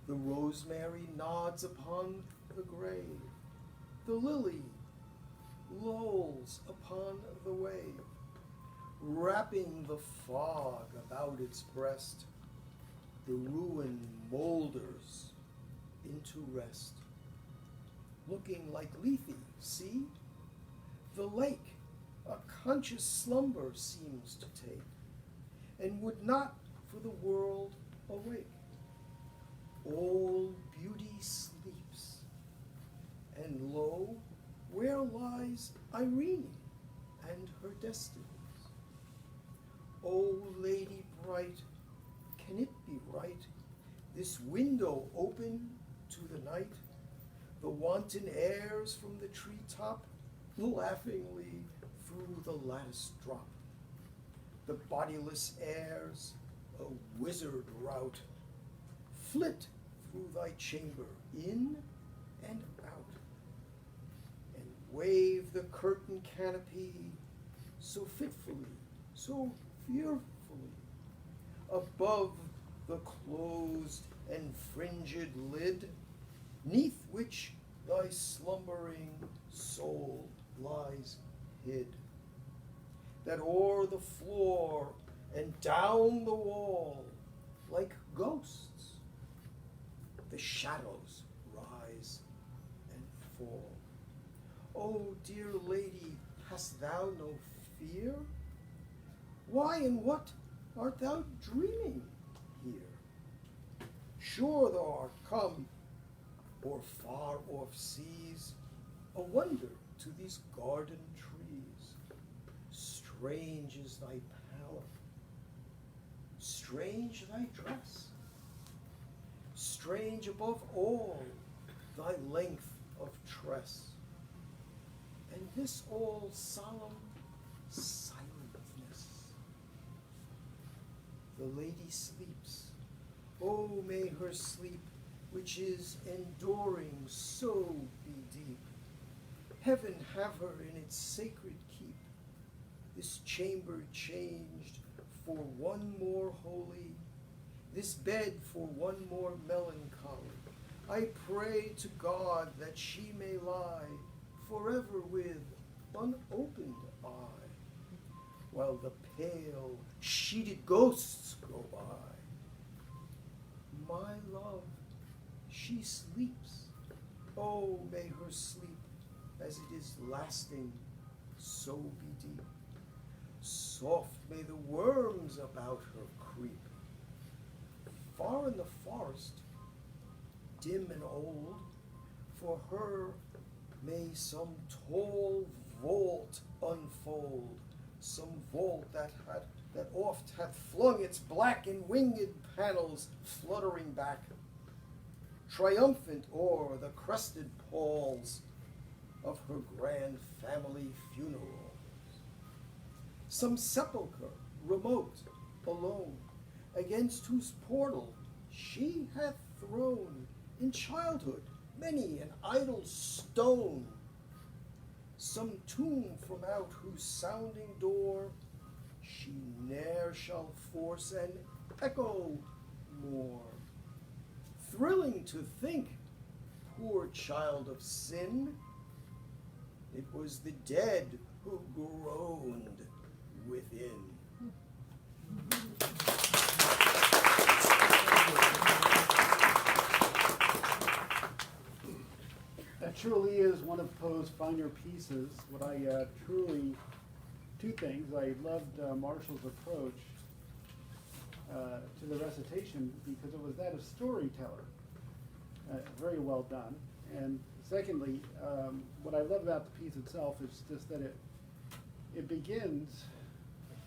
[SPEAKER 3] The rosemary nods upon the grave. The lily lolls upon the wave, wrapping the fog about its breast. The ruin moulders into rest, looking like Lethe, see? The lake a conscious slumber seems to take, and would not for the world awake. All beauty sleeps, and lo, where lies Irene and her destinies? O lady bright, can it be right, this window open to the night, the wanton airs from the treetop laughingly through the lattice drop, the bodiless airs, a wizard rout, flit through thy chamber, in and out, and wave the curtain canopy so fitfully, so fearfully, above the closed and fringed lid, neath which thy slumbering soul lies hid, that o'er the floor and down the wall, like ghosts, the shadows rise and fall. O dear lady, hast thou no fear? Why and what art thou dreaming here? Sure thou art come o'er far off seas, a wonder to these garden trees. Strange is thy pallor, strange thy dress, strange above all thy length of tress, and this all solemn silentness. The lady sleeps. Oh, may her sleep, which is enduring, so be deep. Heaven have her in its sacred keep, this chamber changed for one more holy, this bed for one more melancholy. I pray to God that she may lie forever with unopened eye, while the pale, sheeted ghosts go by. My love, she sleeps. Oh, may her sleep, as it is lasting, so be deep. Soft may the worms about her creep. Far in the forest, dim and old, for her may some tall vault unfold, some vault that oft hath flung its black and winged panels fluttering back, triumphant o'er the crested palls of her grand family funeral. Some sepulchre remote, alone, against whose portal she hath thrown in childhood many an idle stone. Some tomb from out whose sounding door she ne'er shall force an echo more. Thrilling to think, poor child of sin, it was the dead who groaned within.
[SPEAKER 2] That truly is one of Poe's finer pieces. What I two things. I loved Marshall's approach to the recitation because it was that of storyteller. Very well done. And secondly, what I love about the piece itself is just that it begins,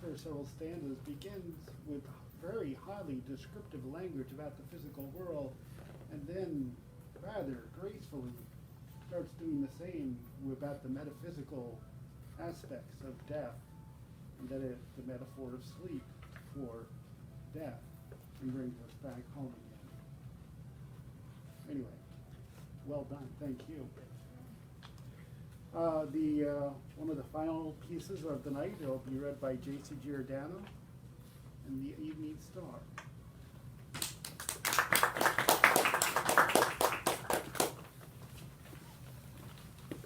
[SPEAKER 2] the first several stanzas, begins with very highly descriptive language about the physical world, and then rather gracefully starts doing the same about the metaphysical aspects of death, and that the metaphor of sleep for death, and brings us back home again. Anyway, well done, thank you. One of the final pieces of the night will be read by J.C. Giordano and the Evening Star.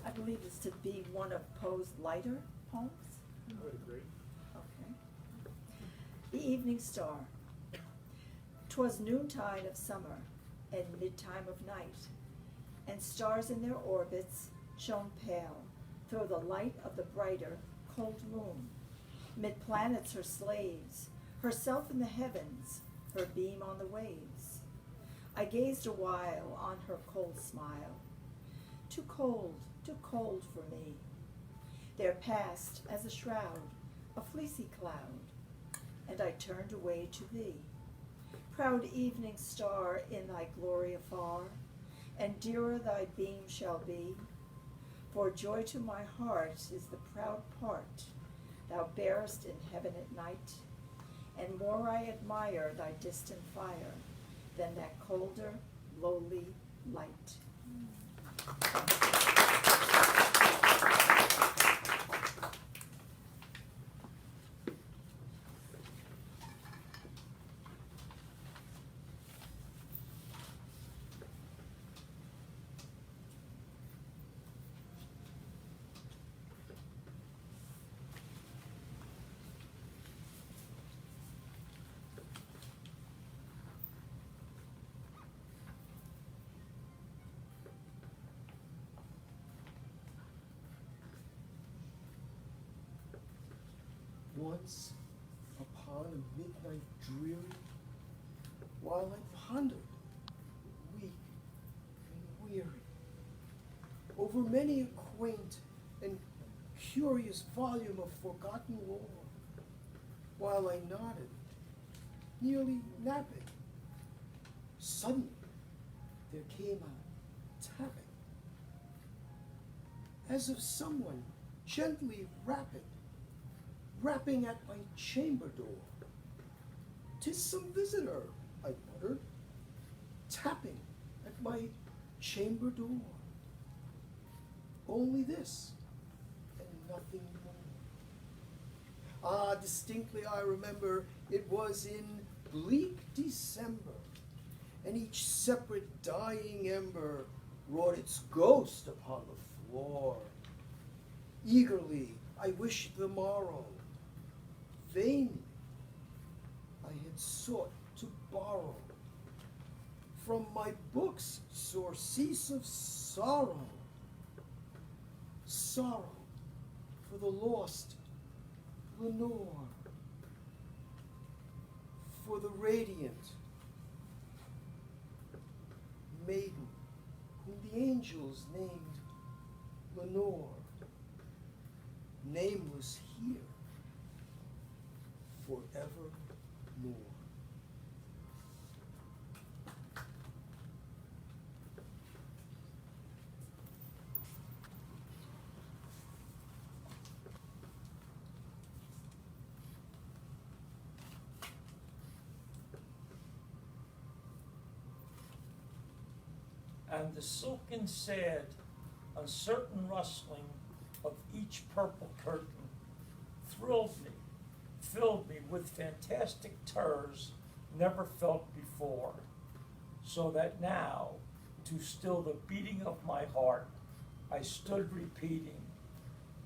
[SPEAKER 6] I believe it's to be one of Poe's lighter poems.
[SPEAKER 2] I would agree.
[SPEAKER 6] Okay. The Evening Star. 'Twas noontide of summer and midtime of night, and stars in their orbits shone pale through the light of the brighter, cold moon. Mid planets her slaves, herself in the heavens, her beam on the waves. I gazed a while on her cold smile. Too cold for me. There passed as a shroud, a fleecy cloud, and I turned away to thee. Proud evening star in thy glory afar, and dearer thy beam shall be. For joy to my heart is the proud part thou bearest in heaven at night, and more I admire thy distant fire than that colder, lowly light.
[SPEAKER 3] Once, upon a midnight dreary, while I pondered, weak and weary, over many a quaint and curious volume of forgotten lore, while I nodded, nearly napping, suddenly there came a tapping, as of someone gently rapping at my chamber door. "'Tis some visitor," I muttered, tapping at my chamber door. Only this, and nothing more. Ah, distinctly I remember it was in bleak December, and each separate dying ember wrought its ghost upon the floor. Eagerly I wished the morrow. Vainly I had sought to borrow from my books surcease of sorrow. Sorrow for the lost Lenore, for the radiant maiden whom the angels named Lenore, nameless here
[SPEAKER 15] forevermore.
[SPEAKER 4] And the silken sad, uncertain rustling of each purple curtain thrilled me, filled me with fantastic terrors never felt before, so that now, to still the beating of my heart, I stood repeating,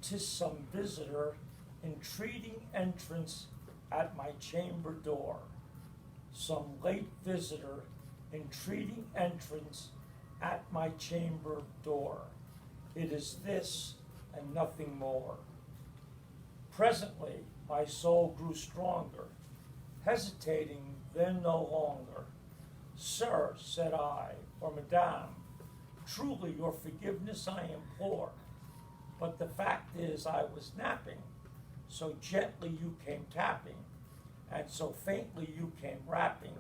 [SPEAKER 4] "'Tis some visitor entreating entrance at my chamber door, some late visitor entreating entrance at my chamber door. It is this and nothing more." Presently my soul grew stronger, hesitating then no longer. "Sir," said I, or "Madame, truly your forgiveness I implore, but the fact is I was napping, so gently you came tapping, and so faintly you came rapping,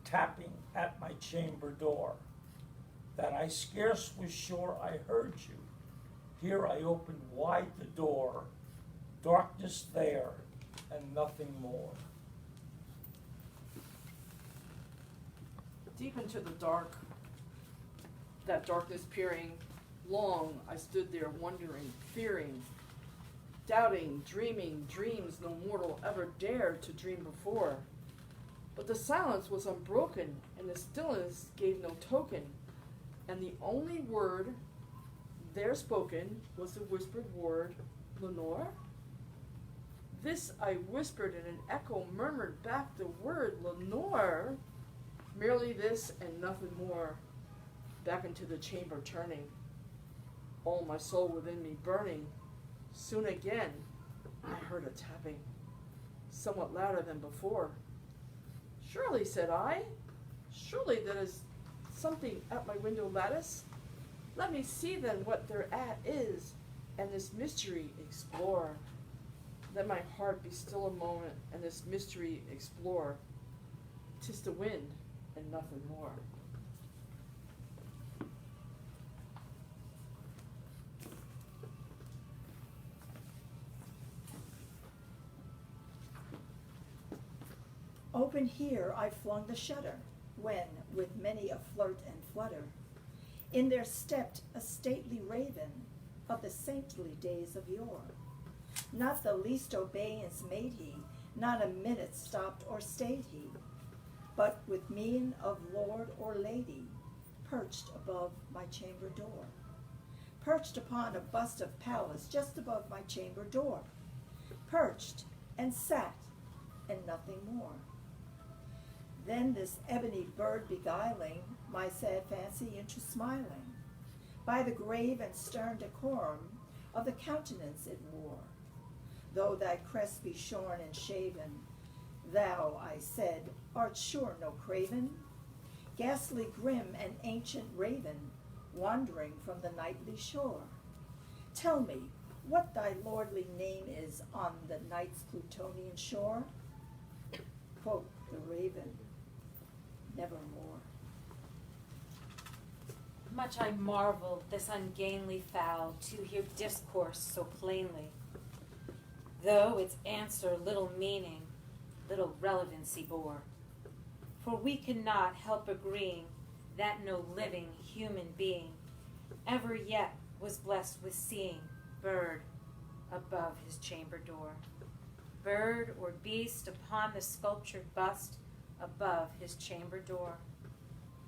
[SPEAKER 4] tapping at my chamber door, that I scarce was sure I heard you. Here I opened wide the door, darkness there, and nothing more."
[SPEAKER 5] Deep into the dark, that darkness peering, long I stood there wondering, fearing, doubting, dreaming dreams no mortal ever dared to dream before. But the silence was unbroken, and the stillness gave no token, and the only word there spoken was the whispered word, "Lenore?" This I whispered, and an echo murmured back the word, "Lenore?" Merely this and nothing more. Back into the chamber turning, all my soul within me burning. Soon again I heard a tapping, somewhat louder than before. "Surely," said I, "surely that is something at my window lattice. Let me see then what thereat is, and this mystery explore. Let my heart be still a moment, and this mystery explore. 'Tis the wind, and nothing more."
[SPEAKER 6] Open here I flung the shutter, when, with many a flirt and flutter, in there stepped a stately raven of the saintly days of yore. Not the least obeisance made he, not a minute stopped or stayed he, but with mien of lord or lady, perched above my chamber door, perched upon a bust of Pallas just above my chamber door, perched and sat, and nothing more. Then this ebony bird beguiling my sad fancy into smiling, by the grave and stern decorum of the countenance it wore. Though thy crest be shorn and shaven, thou, I said, art sure no craven, ghastly grim and ancient raven, wandering from the nightly shore. Tell me what thy lordly name is on the night's Plutonian shore? Quoth the raven, "Nevermore."
[SPEAKER 8] Much I marvel this ungainly fowl to hear discourse so plainly, though its answer little meaning, little relevancy bore. For we cannot help agreeing that no living human being ever yet was blessed with seeing bird above his chamber door, bird or beast upon the sculptured bust above his chamber door,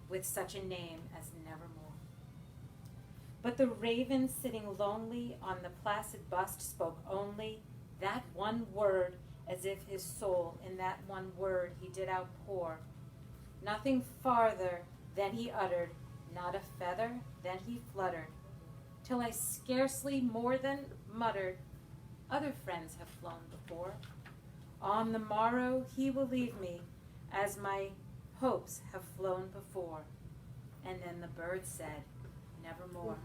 [SPEAKER 8] with such a name as Nevermore. But the raven sitting lonely on the placid bust spoke only that one word, as if his soul in that one word he did outpour. Nothing farther than he uttered, not a feather than he fluttered, till I scarcely more than muttered, "Other friends have flown before. On the morrow he will leave me, as my hopes have flown before." And then the bird said, "Nevermore."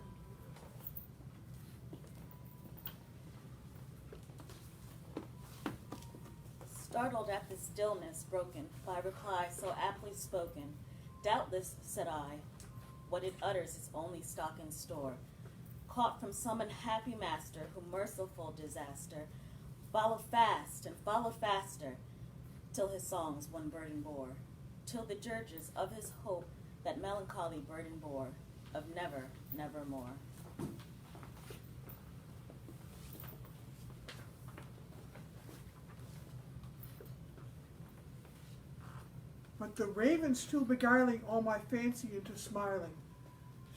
[SPEAKER 7] Startled at the stillness broken by reply so aptly spoken, doubtless, said I, what it utters is only stock in store, caught from some unhappy master who merciful disaster follow fast and follow faster, till his songs one burden bore, till the dirges of his hope that melancholy burden bore, of never, nevermore.
[SPEAKER 15] But the raven still beguiling all my fancy into smiling.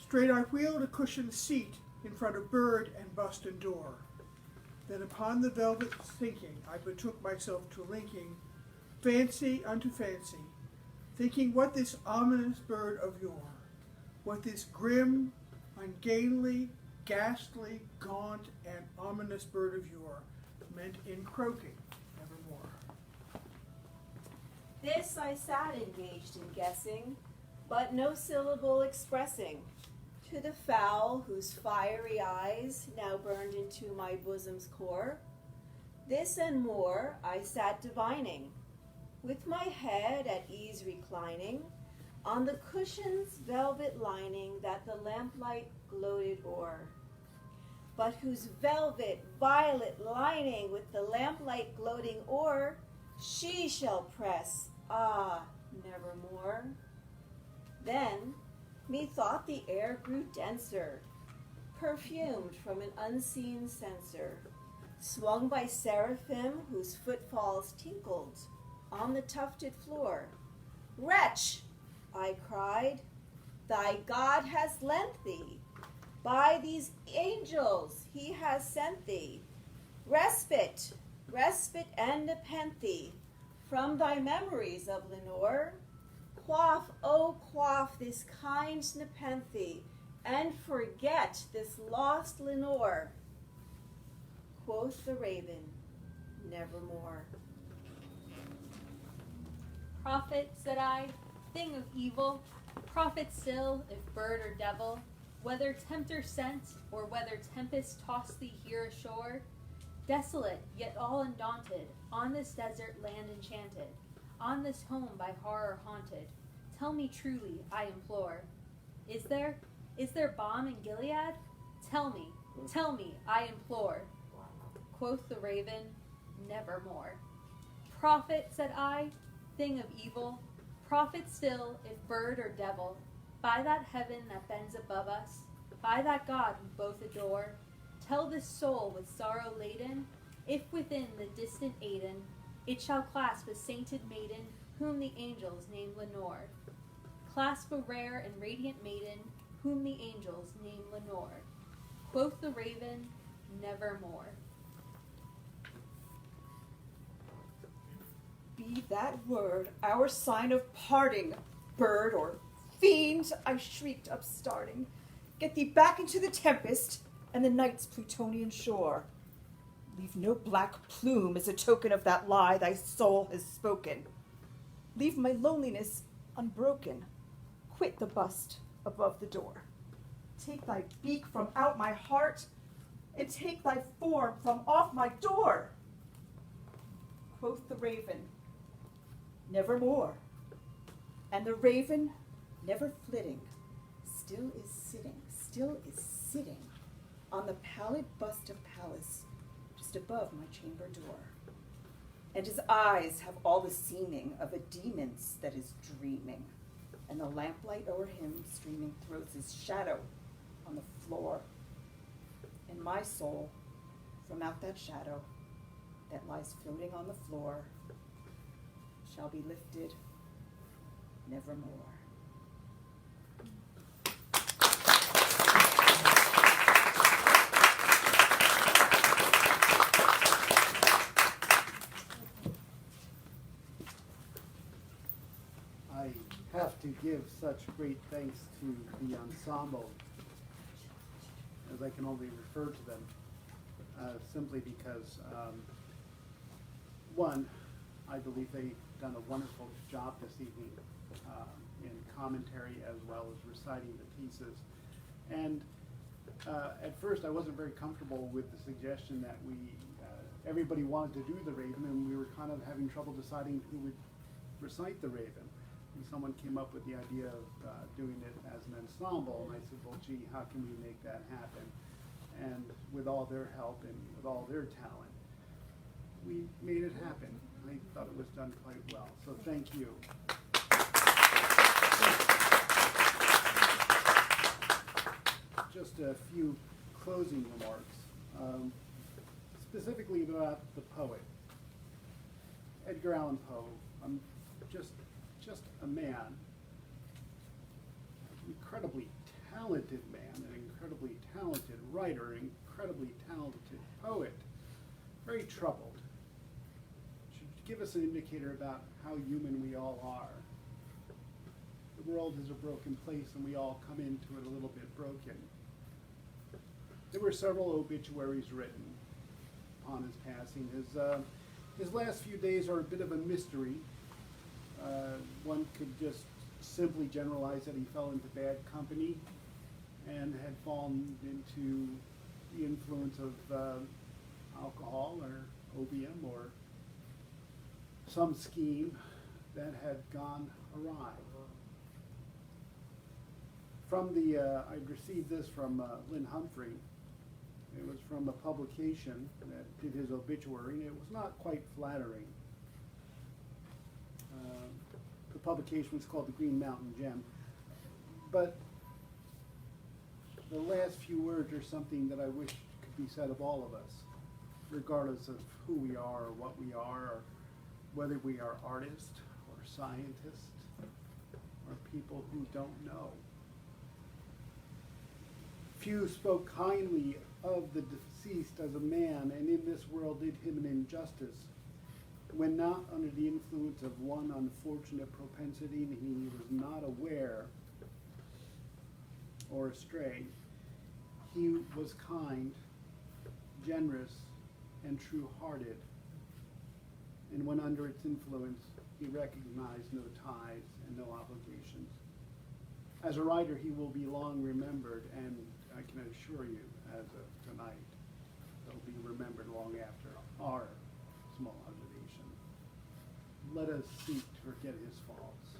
[SPEAKER 15] Straight I wheeled a cushioned seat in front of bird and bust and door. Then upon the velvet sinking, I betook myself to linking fancy unto fancy, thinking what this ominous bird of yore, what this grim, ungainly, ghastly, gaunt, and ominous bird of yore meant in croaking evermore.
[SPEAKER 14] This I sat engaged in guessing, but no syllable expressing, to the fowl whose fiery eyes now burned into my bosom's core. This and more I sat divining, with my head at ease reclining, on the cushion's velvet lining that the lamplight gloated o'er, but whose velvet violet lining with the lamplight gloating o'er, she shall press, ah, nevermore. Then, methought the air grew denser, perfumed from an unseen censer, swung by seraphim whose footfalls tinkled on the tufted floor. Wretch, I cried, thy God has lent thee, by these angels he has sent thee, respite, respite and nepenthe from thy memories of Lenore. Quaff, oh quaff this kind nepenthe, and forget this lost Lenore. Quoth the raven, nevermore.
[SPEAKER 13] Prophet, said I, thing of evil, prophet still, if bird or devil, whether tempter sent, or whether tempest tossed thee here ashore, desolate, yet all undaunted, on this desert land enchanted, on this home by horror haunted, tell me truly, I implore, is there balm in Gilead? Tell me, I implore. Quoth the raven, nevermore. Prophet, said I, thing of evil, prophet still, if bird or devil, by that heaven that bends above us, by that God we both adore, tell this soul with sorrow laden, if within the distant Aidenn, it shall clasp a sainted maiden, whom the angels name Lenore. Clasp a rare and radiant maiden, whom the angels name Lenore. Quoth the raven, nevermore.
[SPEAKER 1] Be that word our sign of parting, bird or fiend, I shrieked upstarting. Get thee back into the tempest and the night's Plutonian shore. Leave no black plume as a token of that lie thy soul has spoken. Leave my loneliness unbroken. Quit the bust above the door. Take thy beak from out my heart, and take thy form from off my door. Quoth the raven, nevermore. And the raven, never flitting, still is sitting on the pallid bust of Pallas, just above my chamber door. And his eyes have all the seeming of a demon's that is dreaming, and the lamplight o'er him streaming throws his shadow on the floor. And my soul, from out that shadow that lies floating on the floor, shall be lifted nevermore.
[SPEAKER 2] I have to give such great thanks to the ensemble, as I can only refer to them, simply because, one, I believe they've done a wonderful job this evening in commentary as well as reciting the pieces. And at first I wasn't very comfortable with the suggestion that we everybody wanted to do the Raven, and we were kind of having trouble deciding who would recite the Raven. And someone came up with the idea of doing it as an ensemble, and I said, well, gee, how can we make that happen? And with all their help and with all their talent, we made it happen. I thought it was done quite well, so thank you. Just a few closing remarks, specifically about the poet. Edgar Allan Poe, just a man, incredibly talented man, an incredibly talented writer, an incredibly talented poet, very troubled. Should give us an indicator about how human we all are. The world is a broken place and we all come into it a little bit broken. There were several obituaries written upon his passing. His last few days are a bit of a mystery. One could just simply generalize that he fell into bad company and had fallen into the influence of alcohol or opium or some scheme that had gone awry. I received this from Lynn Humphrey. It was from a publication that did his obituary, and it was not quite flattering. The publication was called The Green Mountain Gem. But the last few words are something that I wish could be said of all of us, regardless of who we are or what we are, or whether we are artists or scientists or people who don't know. Few spoke kindly of the deceased as a man, and in this world did him an injustice, when not under the influence of one unfortunate propensity and he was not aware or astray. He was kind, generous, and true-hearted, and when under its influence, he recognized no ties and no obligations. As a writer, he will be long remembered, and I can assure you, as of tonight, he'll be remembered long after our small observation. Let us seek to forget his faults.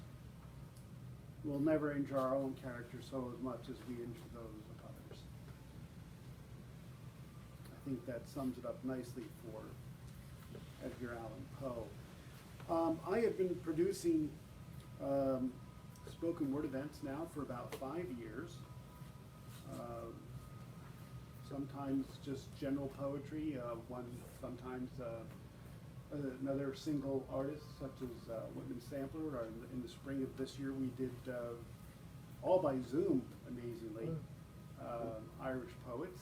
[SPEAKER 2] We'll never injure our own character so as much as we injure those of others. I think that sums it up nicely for Edgar Allan Poe. I have been producing spoken word events now for about 5 years. Sometimes just general poetry, sometimes another single artist such as Whitman Sampler. Or in the spring of this year we did, all by Zoom, amazingly, Irish poets.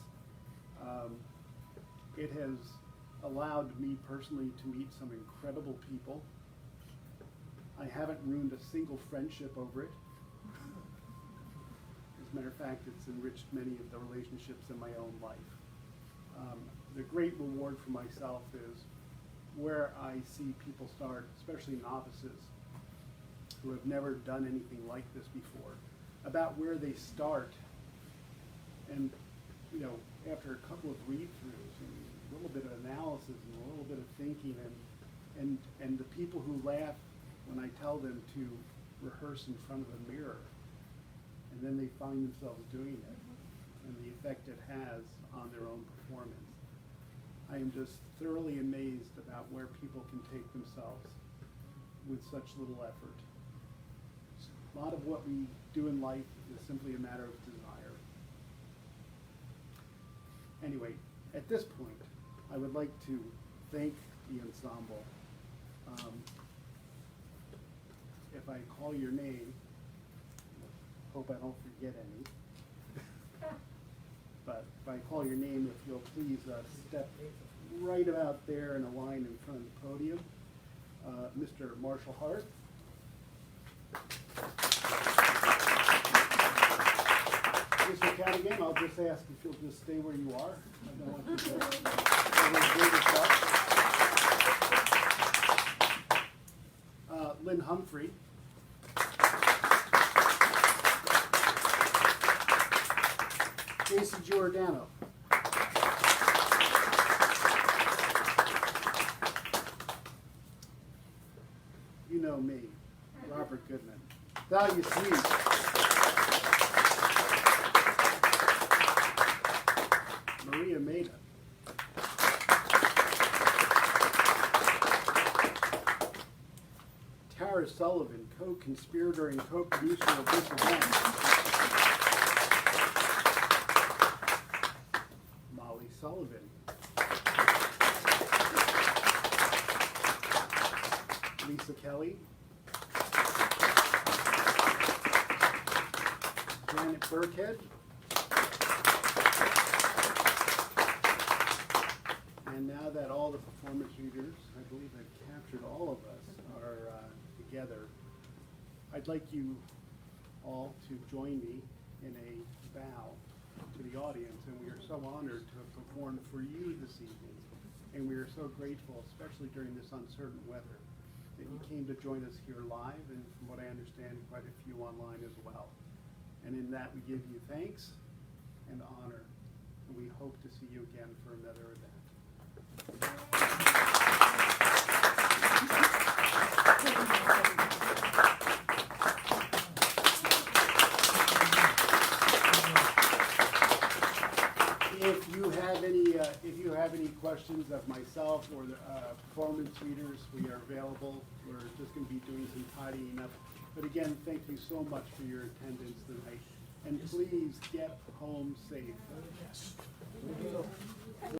[SPEAKER 2] It has allowed me personally to meet some incredible people. I haven't ruined a single friendship over it. As a matter of fact, it's enriched many of the relationships in my own life. The great reward for myself is where I see people start, especially novices who have never done anything like this before, about where they start, and after a couple of read-throughs and a little bit of analysis and a little bit of thinking, and the people who laugh when I tell them to rehearse in front of a mirror, and then they find themselves doing it, and the effect it has on their own performance. I am just thoroughly amazed about where people can take themselves with such little effort. A lot of what we do in life is simply a matter of desire. Anyway, at this point, I would like to thank the ensemble. If I call your name, hope I don't forget any. But if I call your name, if you'll please step right about there in a line in front of the podium. Mr. Marshall Hart. Mr. Cadigan, I'll just ask if you'll just stay where you are. I don't want you to overdo yourself. Lynn Humphrey. Casey Giordano. you know me, Robert Goodman. Thou you sweet. Maria Maida. Tara Sullivan, co-conspirator and co-producer of this event. Molly Sullivan. Lisa Kelly. Janet Burkhead. And now that all the performance readers, I believe I've captured all of us, are together, I'd like you all to join me in a bow to the audience, and we are so honored to have performed for you this evening, and we are so grateful, especially during this uncertain weather, that you came to join us here live, and from what I understand, quite a few online as well. And in that, we give you thanks and honor, and we hope to see you again for another event. If you have any questions of myself or the performance readers, we are available. We're just going to be doing some tidying up. But again, thank you so much for your attendance tonight. And please get home safe.
[SPEAKER 15] Yes.